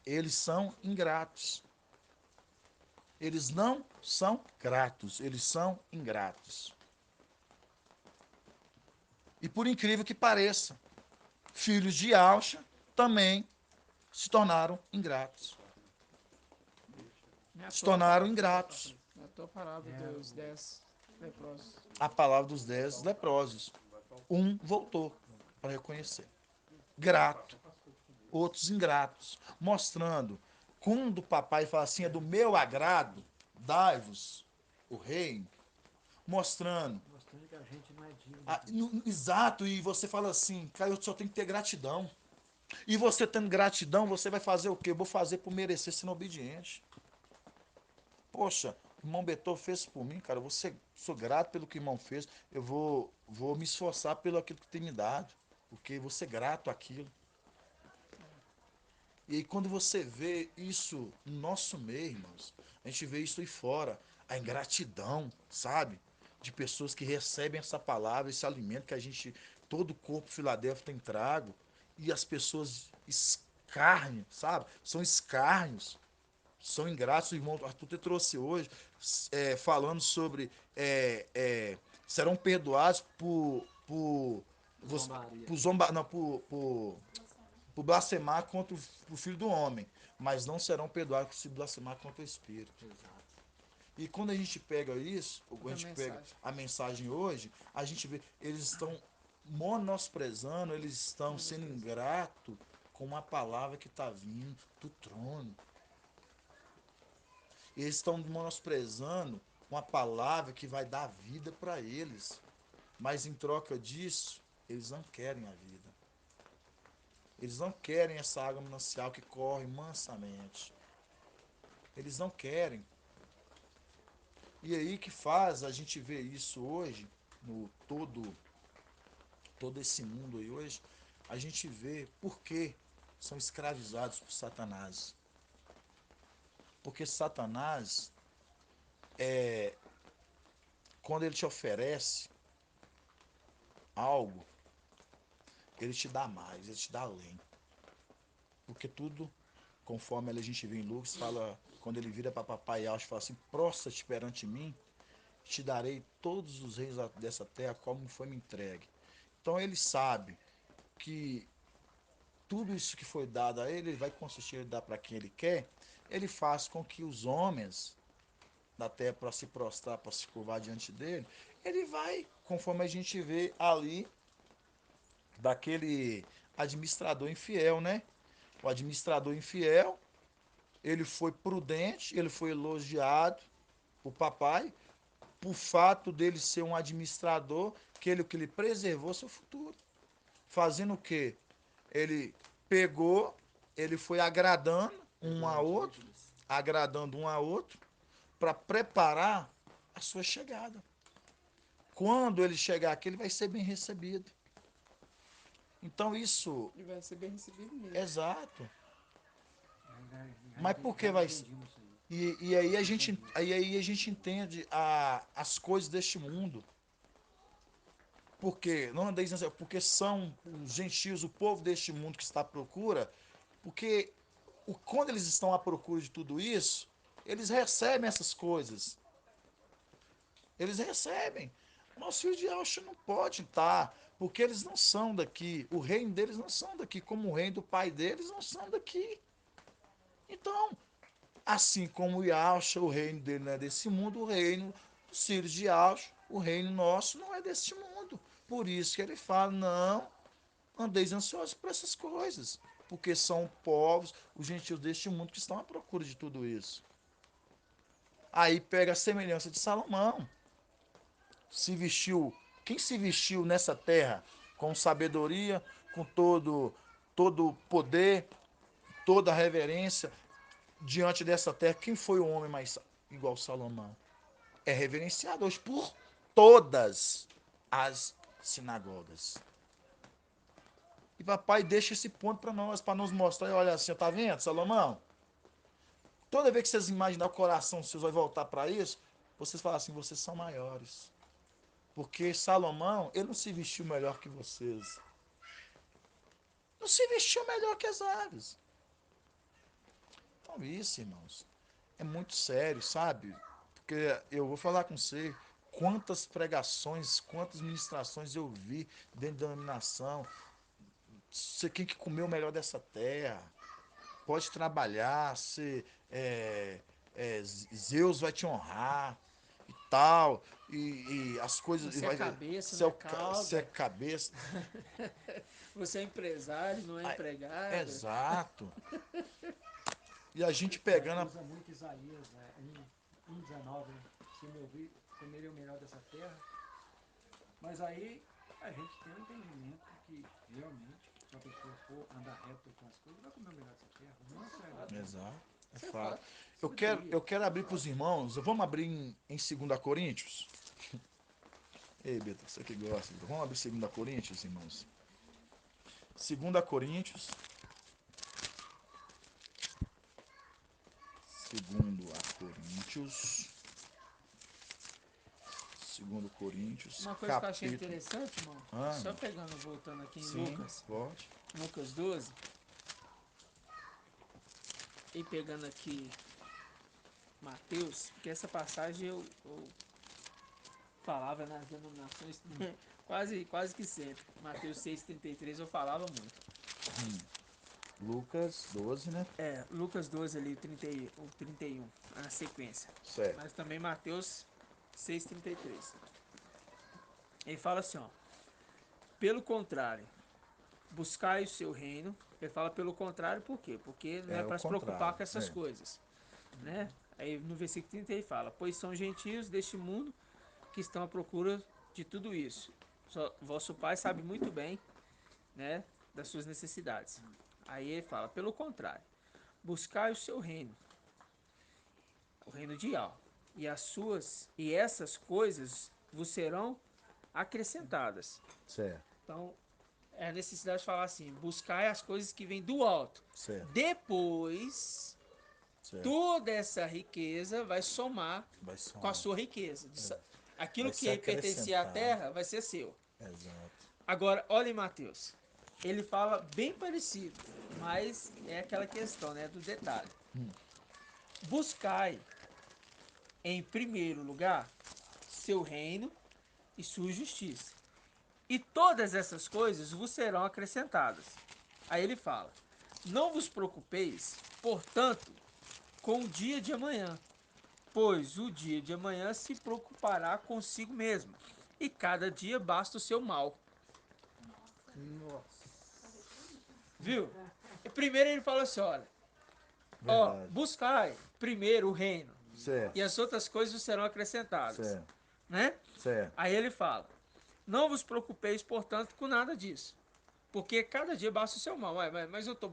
Eles são ingratos. Eles não são gratos, eles são ingratos. E por incrível que pareça, filhos de Alcha também se tornaram ingratos. Não é à Se toa a tornaram palavra, ingratos. não é à toa a palavra dos 10 leprosos. A palavra dos 10 leprosos. Um voltou para reconhecer. Grato. Outros ingratos. Mostrando, quando o papai fala assim, é do meu agrado, dai-vos o reino. Mostrando. Mostrando que a gente não é digno disso. Exato, e você fala assim, cara, eu só tenho que ter gratidão. E você tendo gratidão, você vai fazer o quê? Eu vou fazer por merecer sendo obediente. Poxa, o irmão Beto fez por mim, cara. Sou grato pelo que o irmão fez. Vou me esforçar pelo aquilo que tem me dado. Porque vou ser grato àquilo. E aí quando você vê isso no nosso meio, irmãos, a gente vê isso aí fora. A ingratidão, sabe? De pessoas que recebem essa palavra, esse alimento que a gente, todo o corpo Filadélfia tem trago. E as pessoas escarnham, sabe? São escárnios. São ingratos. O irmão Arthur te trouxe hoje, falando sobre serão perdoados por zombar, não, por blasfemar contra o Filho do Homem, mas não serão perdoados se blasfemar contra o Espírito. Exato. E quando a gente pega isso, ou a gente pega mensagem. a mensagem hoje, a gente vê, eles estão menosprezando, eles estão sendo ingratos com uma palavra que está vindo do trono. Eles estão menosprezando uma palavra que vai dar vida para eles. Mas em troca disso, eles não querem a vida. Eles não querem essa água manancial que corre mansamente. Eles não querem. E aí que faz a gente ver isso hoje, no todo esse mundo aí hoje, a gente vê por quê. são escravizados por Satanás. Porque Satanás, quando ele te oferece algo, ele te dá mais, ele te dá além. Porque tudo, conforme a gente vê em Lucas, fala, quando ele vira para papai Alto, fala assim, prostra-te perante mim, te darei todos os reis dessa terra como foi me entregue. Então ele sabe que tudo isso que foi dado a ele, ele vai consistir em dar para quem ele quer. Ele faz com que os homens da terra, para se prostrar, para se curvar diante dele, ele vai, conforme a gente vê ali, daquele administrador infiel, né? O administrador infiel, ele foi prudente, ele foi elogiado, o papai, por fato dele ser um administrador, que ele preservou seu futuro. Fazendo o quê? Ele pegou, ele foi agradando um a outro, para preparar a sua chegada. Quando ele chegar aqui, ele vai ser bem recebido. Então isso, Ele vai ser bem recebido mesmo. exato. Já Mas por que já vai entendimos isso aí. e aí a gente entende as coisas deste mundo. Porque, não andeis nessa, porque são os gentios, o povo deste mundo que está à procura, porque quando eles estão à procura de tudo isso, eles recebem essas coisas. Eles recebem. Nosso filho de Alcha não pode estar, porque eles não são daqui. O reino deles não são daqui, como o reino do pai deles não são daqui. Então, assim como o Yalcha, o reino dele não é desse mundo, o reino dos filhos de Yalcha, o reino nosso não é deste mundo. Por isso que ele fala, não andeis ansiosos por essas coisas, porque são povos, os gentios deste mundo que estão à procura de tudo isso. Aí pega a semelhança de Salomão. Se vestiu, quem se vestiu nessa terra com sabedoria, com todo poder, toda reverência diante dessa terra, quem foi o homem mais igual Salomão? É reverenciado hoje por todas as sinagogas. E papai deixa esse ponto para nos mostrar, olha assim, tá vendo, Salomão? Toda vez que vocês imaginar o coração seus vai voltar para isso, vocês falam assim, vocês são maiores. Porque Salomão, ele não se vestiu melhor que vocês. Não se vestiu melhor que as aves. Então isso, irmãos, é muito sério, sabe? Porque eu vou falar com você, quantas pregações, quantas ministrações eu vi dentro da denominação. Você tem que comer o melhor dessa terra. Pode trabalhar, Zeus vai te honrar e tal, e as coisas. Você é cabeça, não é Você é cauda. cabeça. Você é empresário, não é Ai, empregado. exato. E a gente É, pegando. usa muito Isaías 1,19, né? Se me ouvir, comerei o melhor dessa terra. Mas aí a gente tem um entendimento que realmente, se a pessoa for andar reto com as coisas, vai comer o melhor dessa terra. O manso é o bom. Exato, é Isso é fato. fato. Eu Isso quero, daí eu quero abrir para os irmãos. Vamos abrir em 2 Coríntios? Ei, Beto, você que gosta. Vamos abrir 2 Coríntios, irmãos? 2 Coríntios. 2 Coríntios. 2 Coríntios, Uma coisa que eu achei capítulo. interessante, irmão, Ah, só pegando, voltando aqui em sim, Lucas, pode. Lucas 12, e pegando aqui Mateus, porque essa passagem eu falava nas denominações quase que sempre. Mateus 6,33 eu falava muito. Lucas 12, né? Lucas 12 ali, o 31, a sequência. Certo. Mas também Mateus 6,33. Ele fala assim, ó. Pelo contrário, buscai o seu reino. Ele fala pelo contrário, por quê? Porque não é É o para se preocupar contrário. com essas coisas, né? Aí no versículo 30 ele fala: pois são gentios deste mundo que estão à procura de tudo isso. Vosso Pai sabe muito bem, né, das suas necessidades. Aí ele fala: pelo contrário, buscai o seu reino, o reino de Yah, e essas coisas vos serão acrescentadas. Certo. Então, é a necessidade de falar assim, buscar as coisas que vêm do alto. Certo, Depois, certo. toda essa riqueza vai somar Vai com a somar. sua riqueza. Aquilo Vai se que pertencia à acrescentar. terra vai ser seu. Exato. Agora, olha em Mateus. Ele fala bem parecido, mas é aquela questão, né, do detalhe. Buscai, em primeiro lugar, seu reino e sua justiça. E todas essas coisas vos serão acrescentadas. Aí ele fala: não vos preocupeis, portanto, com o dia de amanhã, pois o dia de amanhã se preocupará consigo mesmo, e cada dia basta o seu mal. Nossa. Viu? E primeiro ele fala assim: olha, Verdade. buscai primeiro o reino, Certo, e as outras coisas serão acrescentadas. certo, Né? certo. Aí ele fala: não vos preocupeis, portanto, com nada disso. Porque cada dia basta o seu mal. Mas eu estou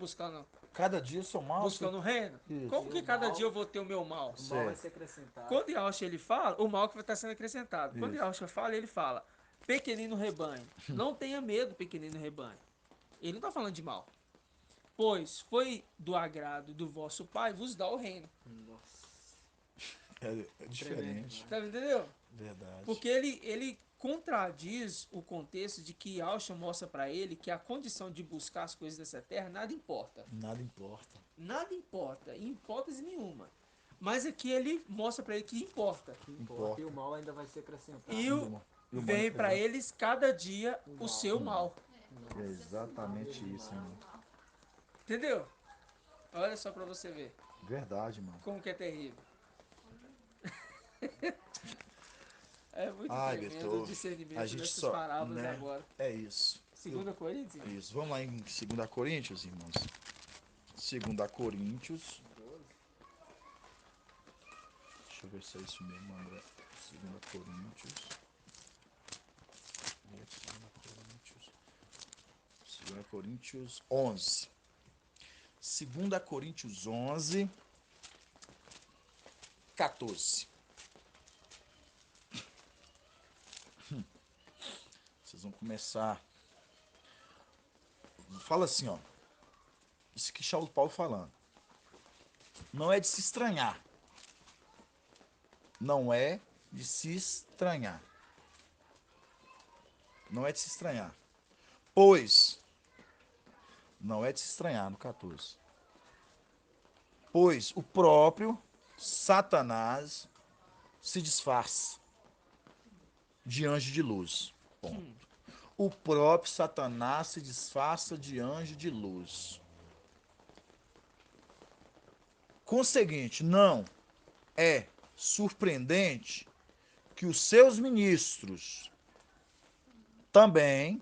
Cada dia o seu mal. buscando o reino. Isso. Como E que o cada mal- dia eu vou ter o meu mal? O mal vai Certo. ser acrescentado. Quando Yahshua ele fala, o mal que vai estar sendo acrescentado. Quando Isso. Yahshua fala, ele fala: pequenino rebanho, não tenha medo, pequenino rebanho. Ele não está falando de mal. Pois foi do agrado do vosso Pai vos dar o reino. Nossa. É diferente. Tá entendeu? Verdade. Porque ele contradiz o contexto de que Yahshua mostra para ele que a condição de buscar as coisas dessa terra nada importa. Nada importa. Nada importa, em hipótese nenhuma. Mas aqui ele mostra para ele que importa. Que importa. E o mal ainda vai ser acrescentado. E E o mal- vem para eles cada dia o seu mal. É exatamente isso, irmão. Entendeu? Olha só para você ver Verdade, mano. como que é terrível. É muito Ai, tremendo o Beethoven. A discernimento gente dessas só. parábolas Né? agora. É isso. Segunda Coríntios? Isso. Vamos lá em 2 Coríntios, irmãos. 2 Coríntios. Deixa eu ver se é isso mesmo, André. 2 Coríntios. 2 Coríntios 11. 2 Coríntios 11, 14. Vocês vão começar. Fala assim, ó. Isso que Saulo Paulo falando. Não é de se estranhar. Não é de se estranhar. Não é de se estranhar. Pois. Não é de se estranhar no 14. Pois o próprio Satanás se disfarça de anjo de luz. Ponto. O próprio Satanás se disfarça de anjo de luz. Conseguinte, não é surpreendente que os seus ministros também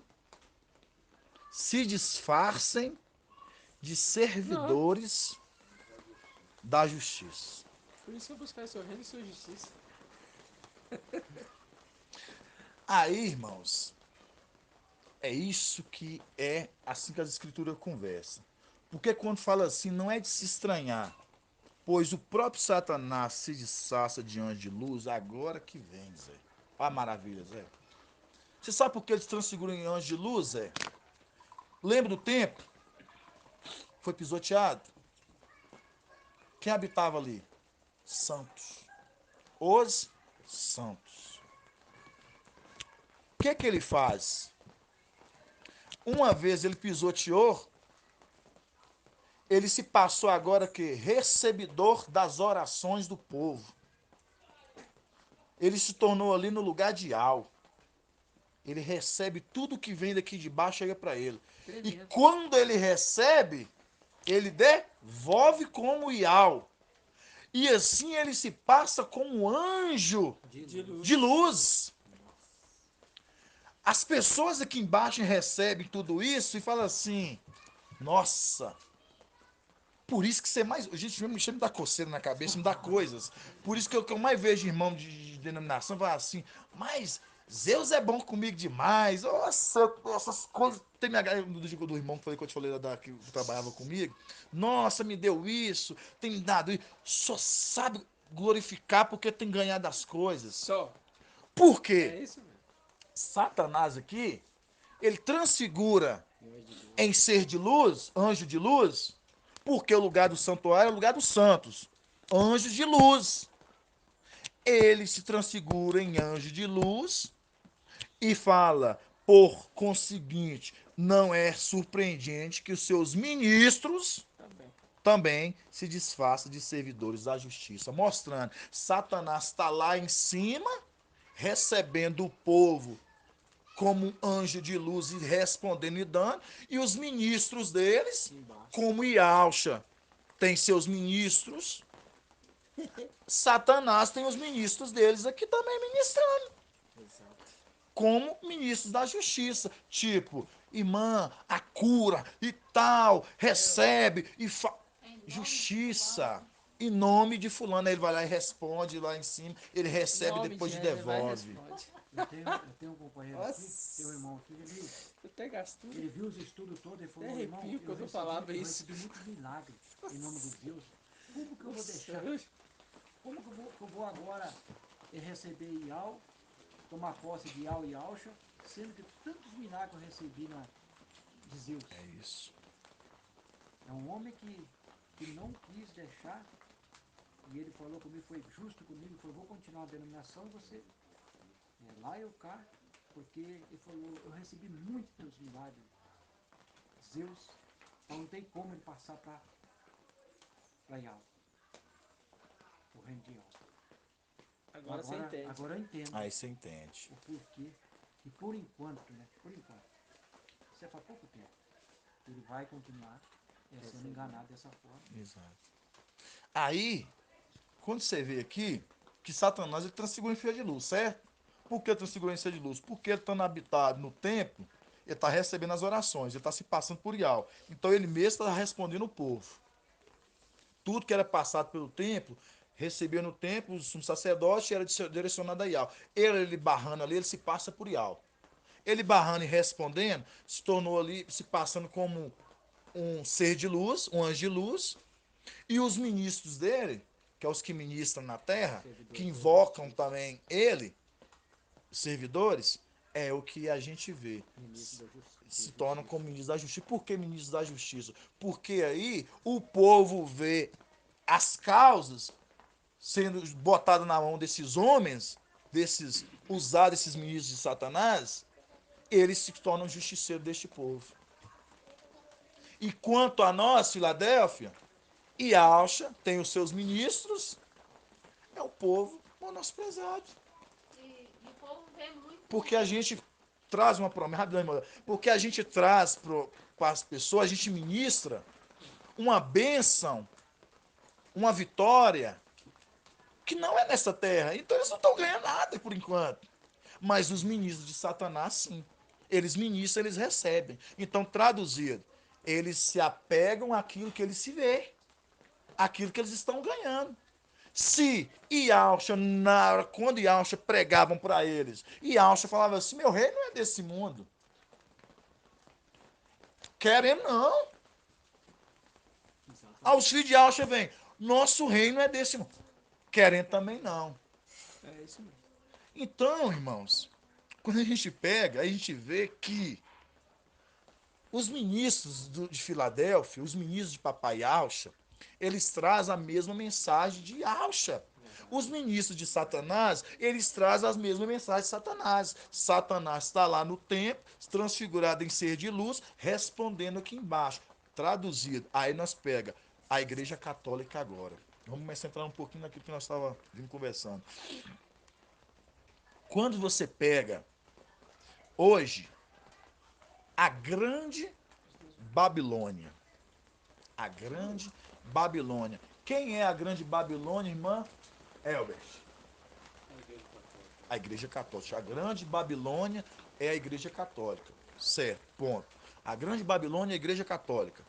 se disfarcem de servidores da justiça. Por isso que eu buscar seu reino e sua justiça. Aí, irmãos, é isso que é assim que as escrituras conversam. Porque quando fala assim, não é de se estranhar, pois o próprio Satanás se disfarça de anjo de luz, agora que vem, Zé. Olha a maravilha, Zé. Você sabe por que eles transfiguram em anjo de luz, Zé? Lembra do tempo? Foi pisoteado? Quem habitava ali? Santos. Os santos. O que que ele faz? Uma vez ele pisoteou, ele se passou agora que recebedor das orações do povo. Ele se tornou ali no lugar de Al. Ele recebe tudo que vem daqui de baixo, chega para ele. E Tremendo. quando ele recebe, ele devolve como Ial. E assim ele se passa como anjo De luz. de luz. As pessoas aqui embaixo recebem tudo isso e falam assim: nossa, por isso que você mais. Gente, me dá coceira na cabeça, me dá coisas. Por isso que eu mais vejo irmão de denominação falar assim: mas Zeus é bom comigo demais. Nossa, essas coisas. Tem minha do irmão que eu te falei que trabalhava comigo. Nossa, me deu isso, tem me dado isso. Só sabe glorificar porque tem ganhado as coisas. Só. Por quê? É isso mesmo. Satanás aqui, ele transfigura em ser de luz, anjo de luz, porque o lugar do santuário é o lugar dos santos. Anjos de luz. Ele se transfigura em anjo de luz e fala, por conseguinte, não é surpreendente que os seus ministros Também. também se disfarçam de servidores da justiça, mostrando Satanás está lá em cima, recebendo o povo como um anjo de luz e respondendo e dando, e os ministros deles, Embaixo. como Yalcha tem seus ministros, Satanás tem os ministros deles aqui também ministrando, Exato. como ministros da justiça, tipo, irmã, a cura e tal, recebe e justiça. Em nome de fulano, aí ele vai lá e responde lá em cima, ele recebe e Nome depois de ele vai e devolve. responde. Eu tenho um companheiro aqui, Nossa. tem um irmão aqui, Eu até gasto tudo. ele viu os estudos todos e falou, Até irmão, arrepio quando eu falava eu isso. recebi muitos milagres em nome de Deus. Como que eu vou deixar? Nossa, Como que eu vou agora receber Ial, tomar posse de Ial e Alcha, sendo que tantos milagres eu recebi de Zeus? É isso. É um homem que não quis deixar, e ele falou comigo, foi justo comigo, falou, vou continuar a denominação, você lá eu cá, porque ele falou, eu recebi muitos teus milagres, Zeus, então não tem como ele passar para Ial, o reino de Ial. agora você entende. Agora eu entendo Aí você entende. o porquê, e por enquanto, isso é para pouco tempo, ele vai continuar sendo enganado dessa forma. Exato. Aí, quando você vê aqui, que Satanás ele transfigurou em feia de luz, certo? Por que transfigurou em feia de luz? Porque ele estando habitado no templo, ele está recebendo as orações, ele está se passando por Ial. Então ele mesmo está respondendo o povo. Tudo que era passado pelo templo, recebia no templo, o sumo sacerdote era direcionado a Ial. Ele barrando ali, ele se passa por Ial. Ele barrando e respondendo, se tornou ali, se passando como um ser de luz, um anjo de luz, e os ministros dele, que é os que ministram na terra, que invocam também ele, servidores, é o que a gente vê. Ministro da Justiça. Se tornam como ministros da justiça. Por que ministros da justiça? Porque aí o povo vê as causas sendo botadas na mão desses homens, usados esses ministros de Satanás, eles se tornam justiceiros deste povo. E quanto a nós, Filadélfia, e Alcha tem os seus ministros, é o povo menosprezado. E o povo vê muito. Porque a gente traz uma promessa, rapidão, irmão, porque a gente traz para as pessoas, a gente ministra uma bênção, uma vitória, que não é nessa terra. Então eles não estão ganhando nada por enquanto. Mas os ministros de Satanás, sim. Eles ministram, eles recebem. Então, traduzido, eles se apegam àquilo que eles se vê, àquilo que eles estão ganhando. Se Yalcha, quando Yalcha pregavam para eles, Yalcha falava assim, meu reino não é desse mundo. Querendo não. Aos filhos de Yalcha vem, nosso reino é desse mundo. Querendo também não. É isso mesmo. Então, irmãos, quando a gente pega, a gente vê que os ministros de Filadélfia, os ministros de Papai Yalcha, eles trazem a mesma mensagem de Yalcha. Os ministros de Satanás, eles trazem as mesmas mensagens de Satanás. Satanás está lá no templo, transfigurado em ser de luz, respondendo aqui embaixo. Traduzido. Aí nós pega a Igreja Católica agora. Vamos começar a entrar um pouquinho naquilo que nós estávamos conversando. Quando você pega, hoje, a grande Babilônia. A grande Babilônia. Quem é a grande Babilônia, irmã? Elbert. A Igreja Católica. A grande Babilônia é a Igreja Católica. Certo, ponto. A grande Babilônia é a Igreja Católica.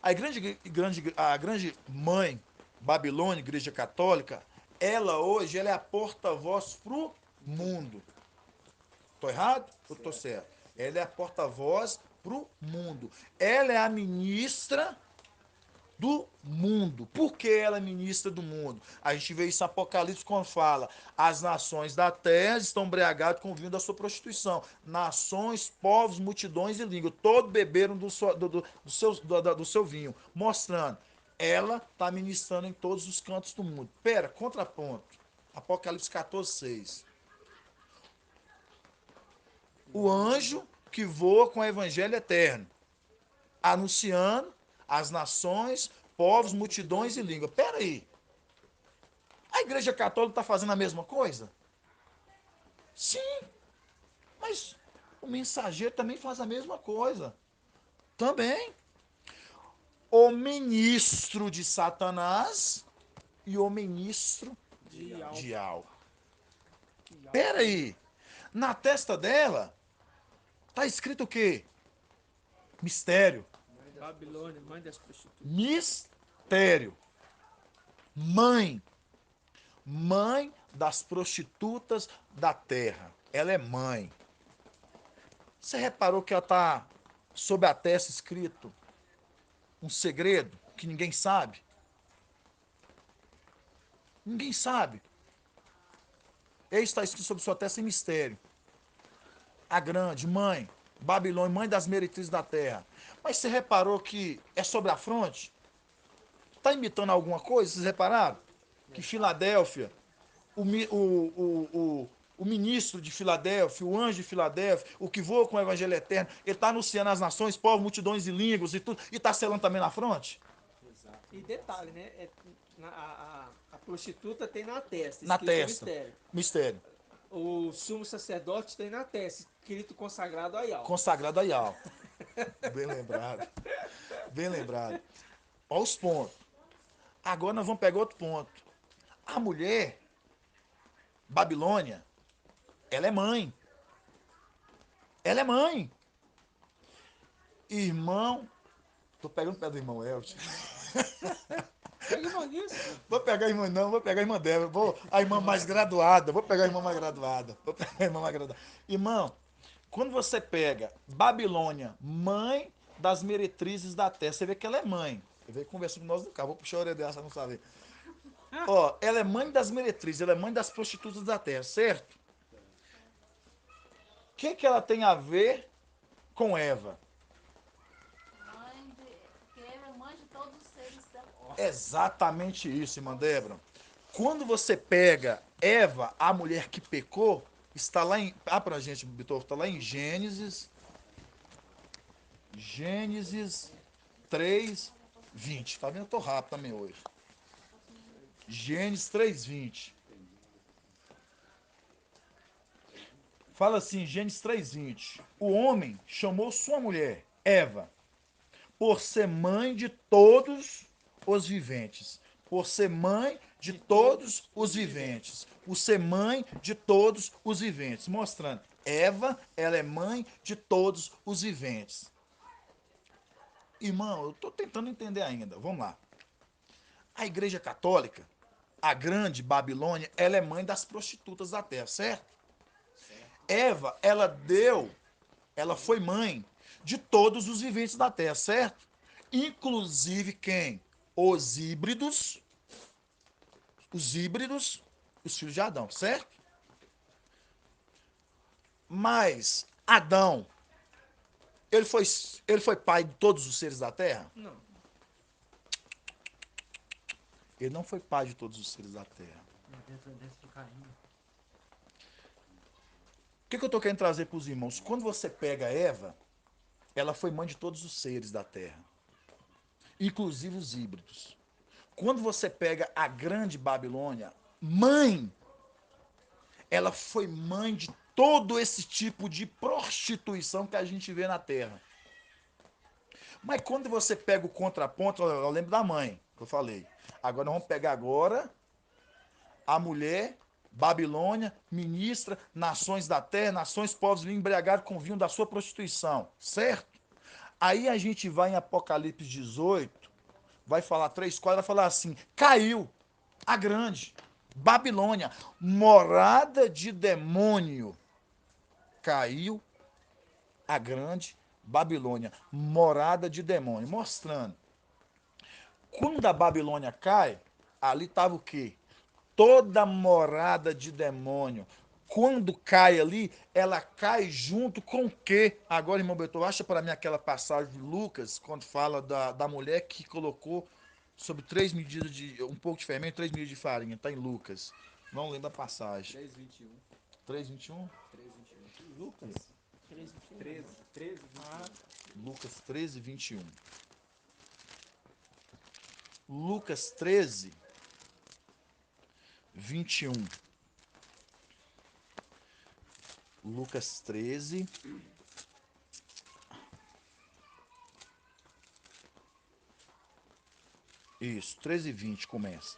A grande mãe Babilônia, Igreja Católica, ela hoje ela é a porta-voz pro mundo. Tô errado? Ou tô certo? Ela é a porta-voz pro mundo. Ela é a ministra do mundo. Por que ela é ministra do mundo? A gente vê isso em Apocalipse quando fala: as nações da terra estão embriagadas com o vinho da sua prostituição. Nações, povos, multidões e línguas, todos beberam do seu vinho, mostrando, ela está ministrando em todos os cantos do mundo. Pera, contraponto. Apocalipse 14, 6. O anjo que voa com o evangelho eterno, anunciando às nações, povos, multidões e línguas. Pera aí. A Igreja Católica está fazendo a mesma coisa? Sim, mas o mensageiro também faz a mesma coisa. Também. O ministro de Satanás e o ministro De algo. de algo. De algo. Pera aí. Na testa dela está escrito o quê? Mistério. Babilônia, mãe das prostitutas. Mistério. Mãe. Mãe das prostitutas da terra. Ela é mãe. Você reparou que ela está sob a testa escrito um segredo que ninguém sabe? Ninguém sabe. Ele está escrito sobre sua testa em mistério. A grande mãe, Babilônia, mãe das meretrizes da terra. Mas você reparou que é sobre a fronte? Está imitando alguma coisa? Vocês repararam? Que Filadélfia, o ministro de Filadélfia, o anjo de Filadélfia, o que voa com o evangelho eterno, ele está anunciando às nações, povos, multidões e línguas e tudo, e está selando também na fronte? E detalhe, né? A prostituta tem na testa, Na escrito testa. mistério. Mistério. O sumo sacerdote tem na testa, escrito consagrado a Yahweh. Consagrado a Yahweh. Bem lembrado. Bem lembrado. Olha os pontos. Agora nós vamos pegar outro ponto. A mulher, Babilônia, ela é mãe. Ela é mãe. Irmão. Tô pegando o pé do irmão Elton. Pega uma disso. Vou pegar a irmã, não, vou pegar a irmã dela. Vou a irmã mais graduada. Vou pegar a irmã mais graduada. Vou pegar a irmã mais graduada. Irmão, quando você pega Babilônia, mãe das meretrizes da terra, você vê que ela é mãe. Você veio conversando com nós no carro. Vou puxar a orelha dela, você não sabe. Ó, ela é mãe das meretrizes, ela é mãe das prostitutas da terra, certo? O que ela tem a ver com Eva? Porque ela é mãe de todos os seres da Exatamente isso, irmã Débora. Quando você pega Eva, a mulher que pecou, está lá em. Ah, pra gente, Vitor, está lá em Gênesis. Gênesis 3, 20. Tá vendo? Eu tô rápido também hoje. Gênesis 3, 20. Fala assim, Gênesis 3, 20. O homem chamou sua mulher, Eva, por ser mãe de todos os viventes. Por ser mãe de todos os viventes. Por ser mãe de todos os viventes. Mostrando, Eva, ela é mãe de todos os viventes. Irmão, eu estou tentando entender ainda. Vamos lá. A Igreja Católica, a grande Babilônia, ela é mãe das prostitutas da terra, certo? Eva, ela foi mãe de todos os viventes da terra, certo? Inclusive quem? Os híbridos, os filhos de Adão, certo? Mas Adão, ele foi, ele foi pai de todos os seres da terra? Não. Ele não foi pai de todos os seres da terra. É descendência de Caim. O que eu estou querendo trazer para os irmãos? Quando você pega Eva, ela foi mãe de todos os seres da terra, inclusive os híbridos. Quando você pega a grande Babilônia, mãe, ela foi mãe de todo esse tipo de prostituição que a gente vê na terra. Mas quando você pega o contraponto, eu lembro da mãe, que eu falei. Agora nós vamos pegar agora a mulher, Babilônia, ministra, nações da terra, nações, povos embriagados com vinho da sua prostituição, certo? Aí a gente vai em Apocalipse 18, vai falar 3, 4, vai falar assim, caiu a grande Babilônia, morada de demônio. Caiu a grande Babilônia, morada de demônio, mostrando Quando a Babilônia cai, ali estava o quê? Toda morada de demônio. Quando cai ali, ela cai junto com o quê? Agora, irmão Beto, acha para mim aquela passagem de Lucas, quando fala da mulher que colocou sobre 3 medidas de. Um pouco de fermento, 3 medidas de farinha. Está em Lucas. Não lembro a passagem. 3:21. 3:21? 3:21. Lucas 3:21. 13, Ah, Lucas 13:21. Lucas 13:21. Lucas 13. Isso, 13:20 começa.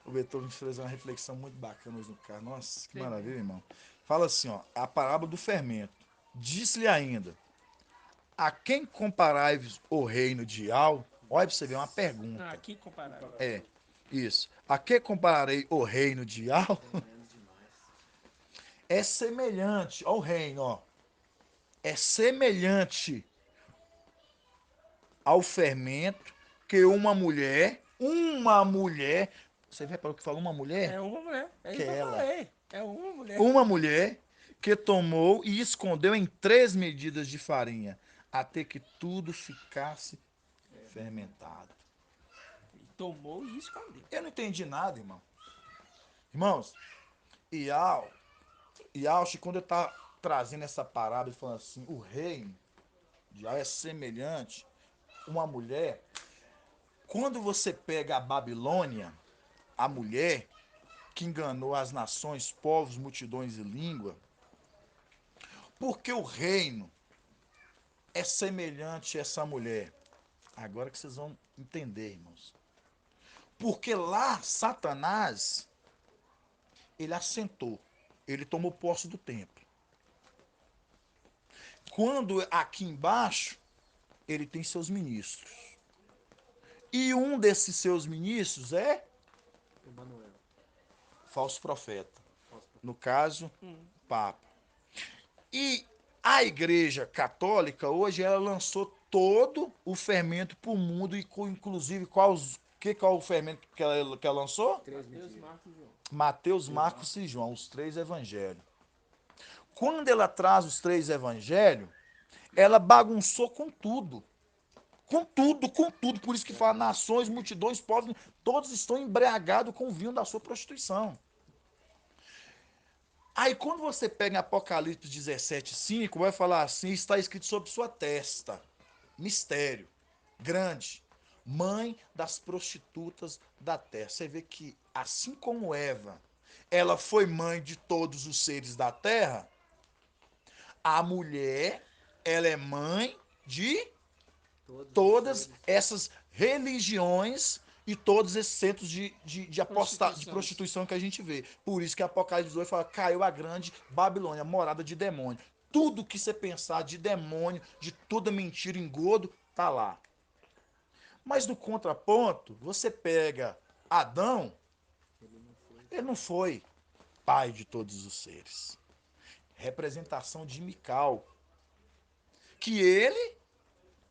O Beethoven fez uma reflexão muito bacana hoje no carro. Nossa, que maravilha, irmão. Fala assim, ó, a parábola do fermento. Disse-lhe ainda: a quem comparais o reino de Al? Olha pra você ver uma pergunta. aqui comparado. É, isso. A que compararei o reino de Al? É semelhante ao reino, ó. É semelhante ao fermento que uma mulher, você vê para o que fala uma mulher? É uma mulher. É Que isso que é eu ela. falei. É uma mulher. Uma mulher que tomou e escondeu em 3 medidas de farinha, até que tudo ficasse fermentado. Tomou e escondeu. Eu não entendi nada, irmão. Irmãos, Yauch, quando eu tá trazendo essa parábola e falando assim, o reino de Yau é semelhante a uma mulher. Quando você pega a Babilônia, a mulher que enganou as nações, povos, multidões e língua, porque o reino é semelhante a essa mulher. Agora que vocês vão entender, irmãos. Porque lá, Satanás, ele assentou, ele tomou posse do templo. Quando aqui embaixo, ele tem seus ministros. E um desses seus ministros é Emanuel. falso profeta. No caso, Hum. Papa. E a Igreja Católica, hoje, ela lançou todo o fermento para o mundo, e inclusive, qual é o fermento que ela lançou? 3 Deus, medidas. Marcos e João. Mateus, Marcos e João, os 3 evangelhos. Quando ela traz os 3 evangelhos, ela bagunçou com tudo. Com tudo, com tudo. Por isso que fala nações, multidões, povos, todos estão embriagados com o vinho da sua prostituição. Aí quando você pega em Apocalipse 17:5, vai falar assim, está escrito sobre sua testa. Mistério. Grande. Mãe das prostitutas da terra. Você vê que, assim como Eva, ela foi mãe de todos os seres da terra, a mulher, ela é mãe de todas essas religiões e todos esses centros de prostituição que a gente vê. Por isso que Apocalipse 18 fala, caiu a grande Babilônia, morada de demônio. Tudo que você pensar de demônio, de toda mentira, engodo, tá lá. Mas no contraponto, você pega Adão, ele não foi pai de todos os seres. Representação de Mical. Que ele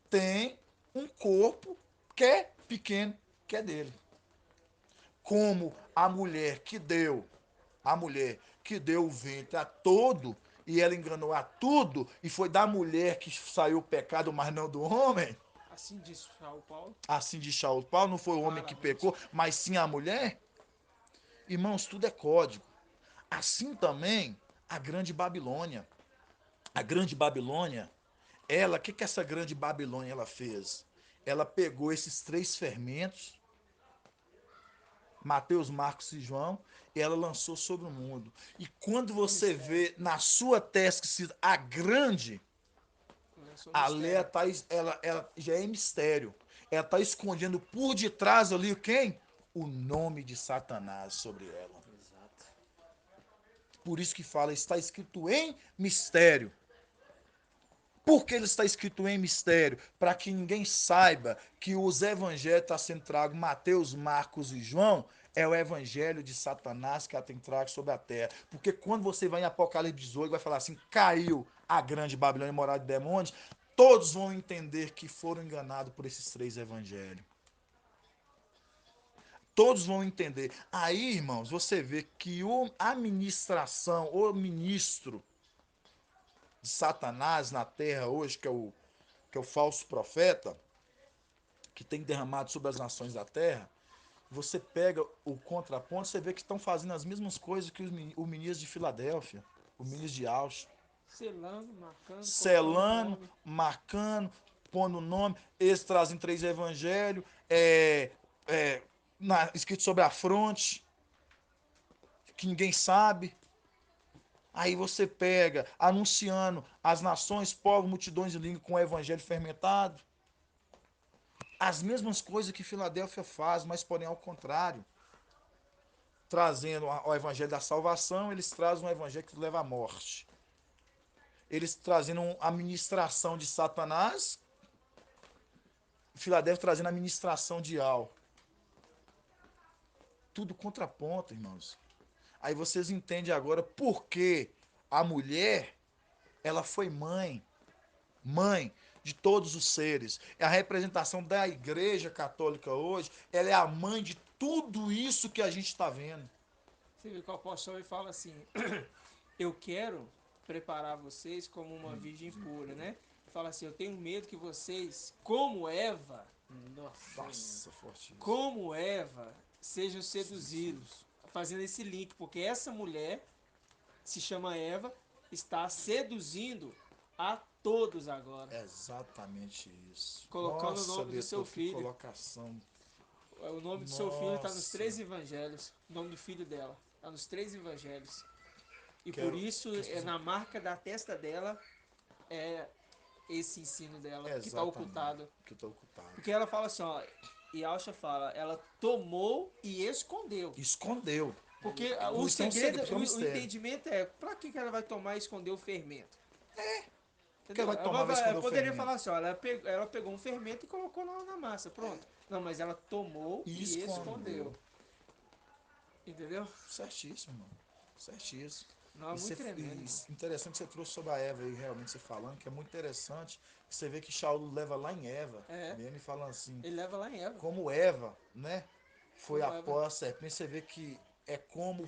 tem um corpo que é pequeno, que é dele. Como a mulher que deu o ventre a todo, e ela enganou a tudo, e foi da mulher que saiu o pecado, mas não do homem. Assim diz o Paulo. Assim de Paulo, não foi o homem que pecou, mas sim a mulher. Irmãos, tudo é código. Assim também a grande Babilônia. A grande Babilônia, ela, o que essa grande Babilônia ela fez? Ela pegou esses 3 fermentos, Mateus, Marcos e João, e ela lançou sobre o mundo. E quando você vê na sua testa escrito a grande, a Léa tá, ela já é mistério. Ela está escondendo por detrás ali quem? O nome de Satanás sobre ela. Exato. Por isso que fala, está escrito em mistério. Por que ele está escrito em mistério? Para que ninguém saiba que os evangelhos estão sendo trago, Mateus, Marcos e João, é o evangelho de Satanás que ela tem trago sobre a terra. Porque quando você vai em Apocalipse 18, vai falar assim, caiu a grande Babilônia, morada de demônios, todos vão entender que foram enganados por esses 3 evangelhos. Todos vão entender. Aí, irmãos, você vê que a ministração, o ministro de Satanás na terra hoje, que é o falso profeta, que tem derramado sobre as nações da terra, você pega o contraponto, você vê que estão fazendo as mesmas coisas que o ministro de Filadélfia, o ministro de Auschwitz, Selando, marcando, colocando selando, nome. marcando, pondo nome, eles trazem 3 evangelhos, escrito sobre a fronte, que ninguém sabe. Aí você pega, anunciando as nações, povos, multidões de língua com o evangelho fermentado. As mesmas coisas que Filadélfia faz, mas porém ao contrário. Trazendo o evangelho da salvação, eles trazem um evangelho que leva à morte. Eles trazendo a ministração de Satanás, Filadélfia trazendo a ministração de Al. Tudo contraponto, irmãos. Aí vocês entendem agora por que a mulher, ela foi mãe de todos os seres. É a representação da Igreja Católica hoje, ela é a mãe de tudo isso que a gente está vendo. Você vê que o apóstolo ele fala assim: eu quero preparar vocês como uma virgem pura, né? Fala assim: eu tenho medo que vocês, como Eva, nossa, Nossa, forte isso. como Eva, sejam seduzidos. Fazendo esse link, porque essa mulher se chama Eva, está seduzindo a todos agora. É exatamente isso. Colocando o Nossa, nome do seu Beto, que filho. colocação. O nome do seu filho está nos Nossa. 3 evangelhos. O nome do filho dela está nos 3 evangelhos. E por Quero- isso, na marca da testa dela, é esse ensino dela que está Exatamente. ocultado. Que está ocultado. Porque ela fala assim, ó, e Alcha fala, ela tomou e escondeu. Escondeu. Porque Por o isso que é um segredo, porque é um o mistério. entendimento é, pra que ela vai tomar e esconder o fermento? Que ela Entendeu? vai tomar, vai esconder Ela o poderia fermento. falar assim, ó, ela pegou um fermento e colocou na massa, pronto. Não, mas ela tomou E e escondeu. escondeu. Entendeu? Certíssimo, mano. Certíssimo. Não, é muito tremendo, E irmão. interessante que você trouxe sobre a Eva aí, realmente você falando, que é muito interessante. Que você vê que Shaul leva lá em Eva, É. mesmo, e falando assim, Ele leva lá em Eva. como Eva, né? Foi Como Eva. após a serpente, você vê que é como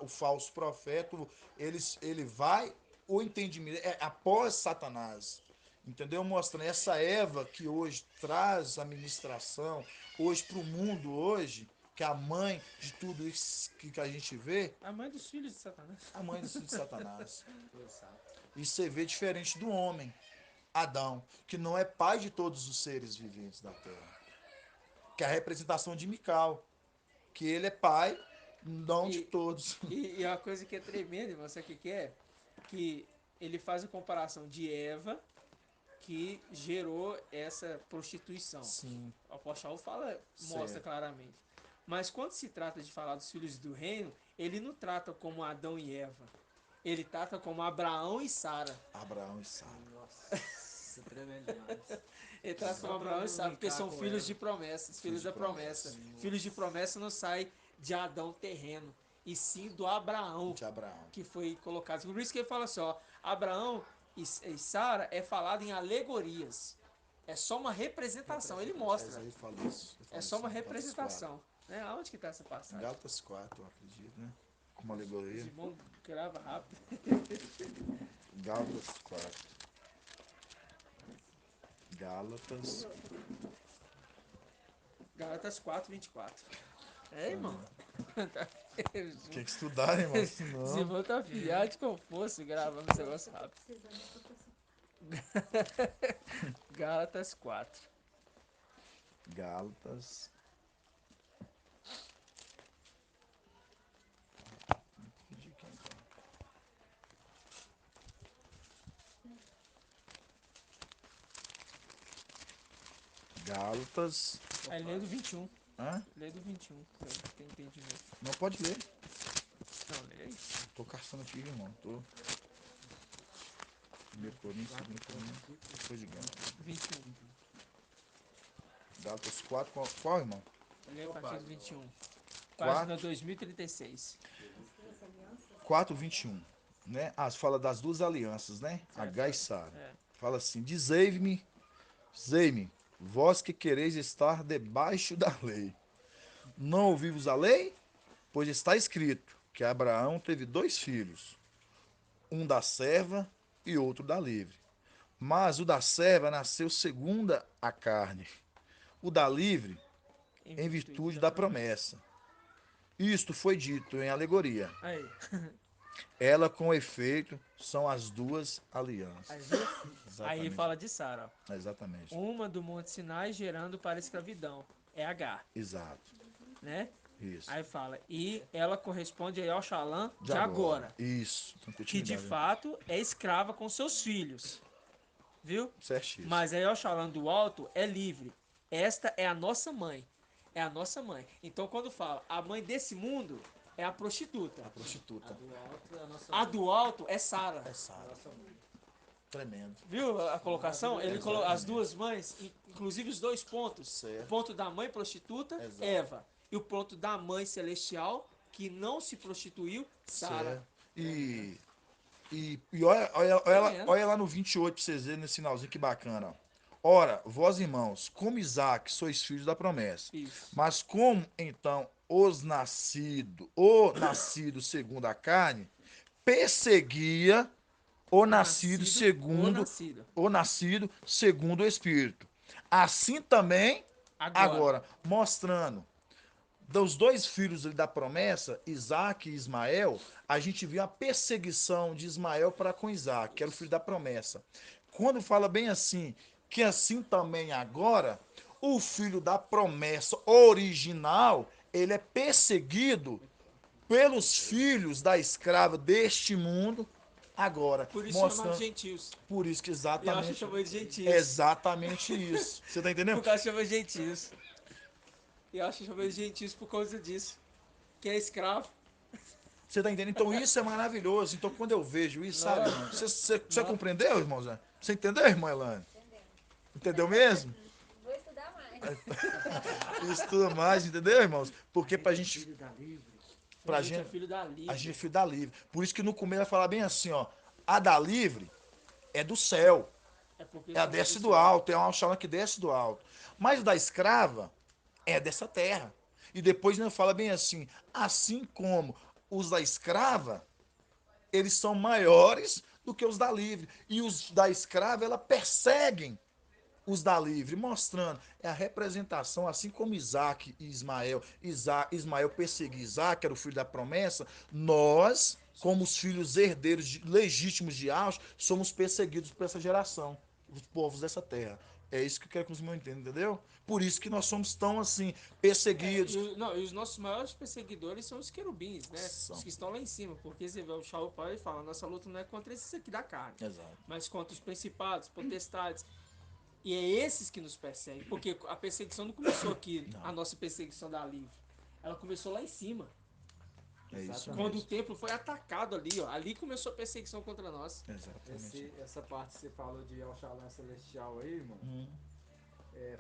o falso profeta, ele vai, o entendimento, é após Satanás. Entendeu? Mostrando essa Eva que hoje traz a ministração, hoje para o mundo, hoje, que é a mãe de tudo isso que a gente vê, A mãe dos filhos de Satanás. a mãe do filho de Satanás. Exato. E você vê diferente do homem, Adão, que não é pai de todos os seres viventes da terra. Que é a representação de Mical, que ele é pai, não de E, todos. e a coisa que é tremenda, irmão, sabe o que é? Que ele faz a comparação de Eva, que gerou essa prostituição. Sim, O apóstolo fala, mostra certo. claramente. Mas quando se trata de falar dos filhos do reino, ele não trata como Adão e Eva. Ele trata como Abraão e Sara. Abraão e Sara. Nossa, isso é tremendo demais. Ele trata como Só pra Abraão e não Sara, porque linkar são com filhos Eva. de promessas, filhos de da promessa. promessa. Filhos de promessa não sai de Adão terreno, e sim do Abraão, De Abraão. que foi colocado. Por isso que ele fala assim, ó, Abraão e Sara é falado em alegorias. É só uma representação, ele mostra. Aí fala isso. É só uma representação. Né? Aonde que está essa passagem? Gálatas 4, eu acredito, né? Como Os alegoria. irmãos grava rápido. Gálatas 4. Gálatas. Gálatas 4:24. É, irmão. Tem que estudar, irmão. Os Senão. irmãos tá afiados com força gravando esse negócio Eu tô rápido. precisando da professora. Gálatas 4. Gálatas. Gálatas. Aí lê do 21. Hã? Lê do 21. Tem entendimento. Não pode ler. Não, lê aí. Tô caçando aqui, irmão. Tô. 1 Coríntios, 2 Coríntios. Tô de Gálatas. 21. Gálatas 4. Qual, irmão? Lê a partir do 21. 4. Página 2036. As duas alianças. 4:21, né? Ah, fala das duas alianças, né? H e Sara. É. Fala assim: dizei-me, vós que quereis estar debaixo da lei, Não ouvivos a lei? Pois está escrito que Abraão teve 2 filhos, um da serva e outro da livre. Mas o da serva nasceu segunda a carne, o da livre em virtude da promessa. Isto foi dito em alegoria. Aí, Ela, com efeito, são as duas alianças. aí, viu? Aí Exatamente. fala de Sara, ó. Exatamente. Uma do Monte Sinai gerando para a escravidão. É Agar, Exato. né? Isso. Aí fala, e ela corresponde a Yoshalã De de agora, Isso. Então, que de continuidade. fato é escrava com seus filhos, viu? Certíssimo. Mas a Yoshalã do alto é livre. Esta é a nossa mãe. É a nossa mãe. Então quando fala a mãe desse mundo é a prostituta. A prostituta. Do alto é a nossa A do alto é Sara. É Sara. Tremendo. Viu a colocação? Ele colocou as duas mães, inclusive os 2 pontos. Certo. O ponto da mãe prostituta, Exato. Eva. E o ponto da mãe celestial, que não se prostituiu, Sara. Certo. E Tremendo. olha lá no 28 pra vocês verem nesse finalzinho que bacana. Ó. Ora, vós irmãos, como Isaac, sois filhos da promessa. Isso. Mas como então o nascido segundo a carne, perseguia o nascido segundo o nascido segundo o Espírito. Assim também, agora mostrando dos 2 filhos da promessa, Isaac e Ismael, a gente viu a perseguição de Ismael para com Isaac, que era o filho da promessa. Quando fala bem assim, que assim também agora, o filho da promessa original, ele é perseguido pelos filhos da escrava deste mundo, agora, Por isso chamava mostrando... gentios. Por isso que E acha que exatamente... chamou de gentios. Exatamente isso. Você tá entendendo? Por causa chama gentios. E acha que chamou de gentios por causa disso. Que é escravo. Você tá entendendo? Então isso é maravilhoso. Então quando eu vejo isso, sabe, irmão? Você compreendeu, irmão Zé? Você entendeu, irmã Elane? Entendeu? Entendeu mesmo? Vou estudar mais. Isso tudo mais, entendeu, irmãos? Porque pra É gente... filho da livre. Pra A gente é gente... filho da A gente é livre. filho da livre. Por isso que no começo vai falar bem assim, ó. A da livre é do céu. É porque É a somos desce do céu. alto. É uma alçada que desce do alto. Mas o da escrava é dessa terra. E depois ele fala bem assim. Assim como os da escrava, eles são maiores do que os da livre. E os da escrava, ela perseguem os da livre, mostrando, é a representação, assim como Isaac e Ismael, Ismael perseguia Isaac, era o filho da promessa, nós, como os filhos herdeiros legítimos de Aos, somos perseguidos por essa geração, os povos dessa terra. É isso que eu quero que os meus entendam, entendeu? Por isso que nós somos tão assim, perseguidos. E os nossos maiores perseguidores são os querubins, né? São. Os que estão lá em cima. Porque você vê o Shaul Paulo e fala, nossa luta não é contra esses aqui da carne. Exato. Mas contra os principados, potestades. E é esses que nos perseguem. Porque a perseguição não começou aqui, Não. a nossa perseguição da livre. Ela começou lá em cima. É isso Quando o mesmo. templo foi atacado ali, ó. Ali começou a perseguição contra nós. Exatamente. Essa parte que você falou de Oxalá Celestial aí, irmão,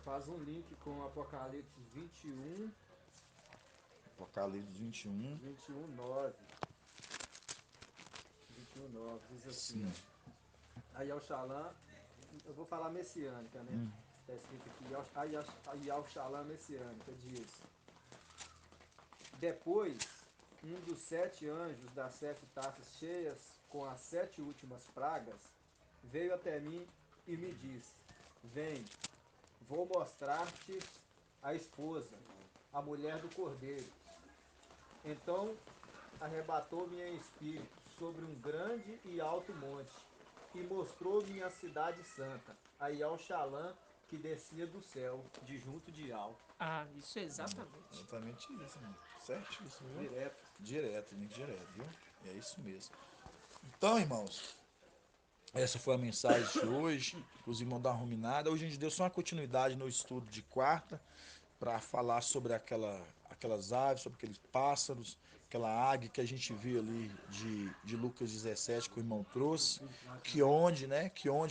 faz um link com Apocalipse 21, Apocalipse 21. 21, 9. 21, 9, diz assim, ó. A Yalshalã, eu vou falar messiânica, né? Está escrito aqui, a Yalshalã messiânica diz: depois, um dos 7 anjos das 7 taças cheias com as 7 últimas pragas veio até mim e me disse: vem, vou mostrar-te a esposa, a mulher do cordeiro. Então arrebatou-me em espírito sobre um grande e alto monte e mostrou-me a cidade santa, a Yalshalã, que descia do céu, de junto de Al. Ah, isso é exatamente. Exatamente isso, mano. Certíssimo, viu? Direto. Direto, link direto, viu? É isso mesmo. Então, irmãos, essa foi a mensagem de hoje. Os irmãos da Ruminada. Hoje a gente deu só uma continuidade no estudo de quarta para falar sobre aquelas aves, sobre aqueles pássaros, aquela águia que a gente viu ali de Lucas 17 que o irmão trouxe, que onde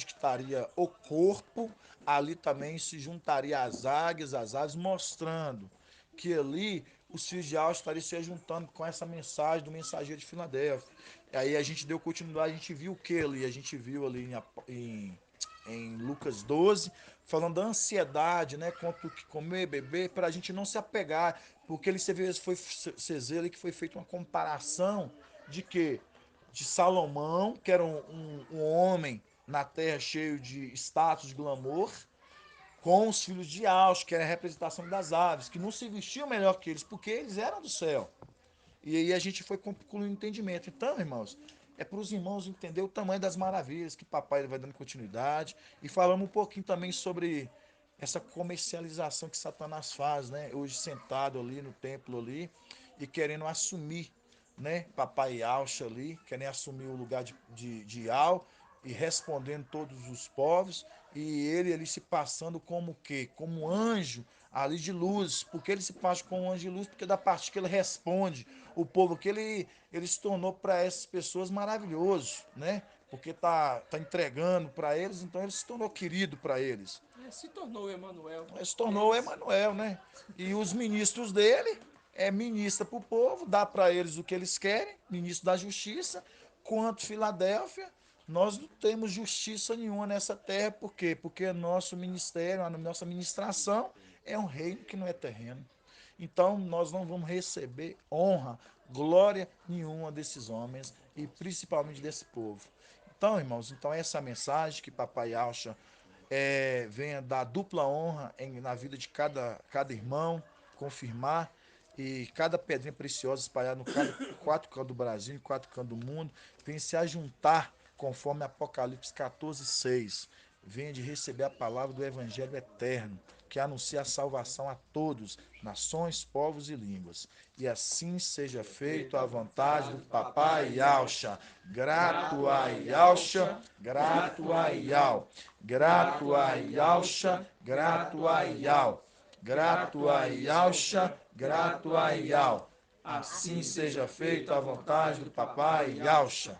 que estaria o corpo, ali também se juntaria as aves, mostrando que ali os filhos de Alves estariam se juntando com essa mensagem do mensageiro de Filadélfia. E aí a gente deu continuidade, a gente viu o que ali? A gente viu ali em em Lucas 12, falando da ansiedade, né, quanto que comer, beber, para a gente não se apegar, porque ele foi ali que foi feita uma comparação de quê? De Salomão, que era um homem na terra cheio de status, de glamour, com os filhos de Aush, que era a representação das aves, que não se vestiam melhor que eles, porque eles eram do céu. E aí a gente foi concluindo o entendimento. Então, irmãos, é para os irmãos entender o tamanho das maravilhas que papai vai dando continuidade. E falamos um pouquinho também sobre essa comercialização que Satanás faz, né? Hoje sentado ali no templo ali e querendo assumir, né? Papai Alcha ali, querendo assumir o lugar de Al e respondendo todos os povos. E ele se passando como o quê? Como um anjo ali de luz. Porque ele se passa como um anjo de luz? Porque da parte que ele responde o povo que ele se tornou para essas pessoas maravilhoso, né? Porque tá entregando para eles, então ele se tornou querido para eles. Se tornou Emanuel. Ele se tornou Emanuel, né? E os ministros dele ministra para o povo, dá para eles o que eles querem, ministro da justiça. Quanto Filadélfia, nós não temos justiça nenhuma nessa terra, por quê? Porque nosso ministério, a nossa ministração é um reino que não é terreno. Então nós não vamos receber honra, glória nenhuma desses homens e principalmente desse povo. Então, irmãos, então essa é a mensagem que Papai Alcha venha dar dupla honra na vida de cada irmão, confirmar e cada pedrinha preciosa espalhada no quatro cantos do Brasil, em quatro cantos do mundo, venha se ajuntar conforme Apocalipse 14:6. Venha de receber a palavra do Evangelho eterno, que anuncia a salvação a todos, nações, povos e línguas. E assim seja feito a vontade do Papai Yalcha. Grato a Yalcha, grato a Yal. Grato a Yalcha, grato a Yal. Grato a Yalcha, grato a Yal. Assim seja feito a vontade do Papai Yalcha.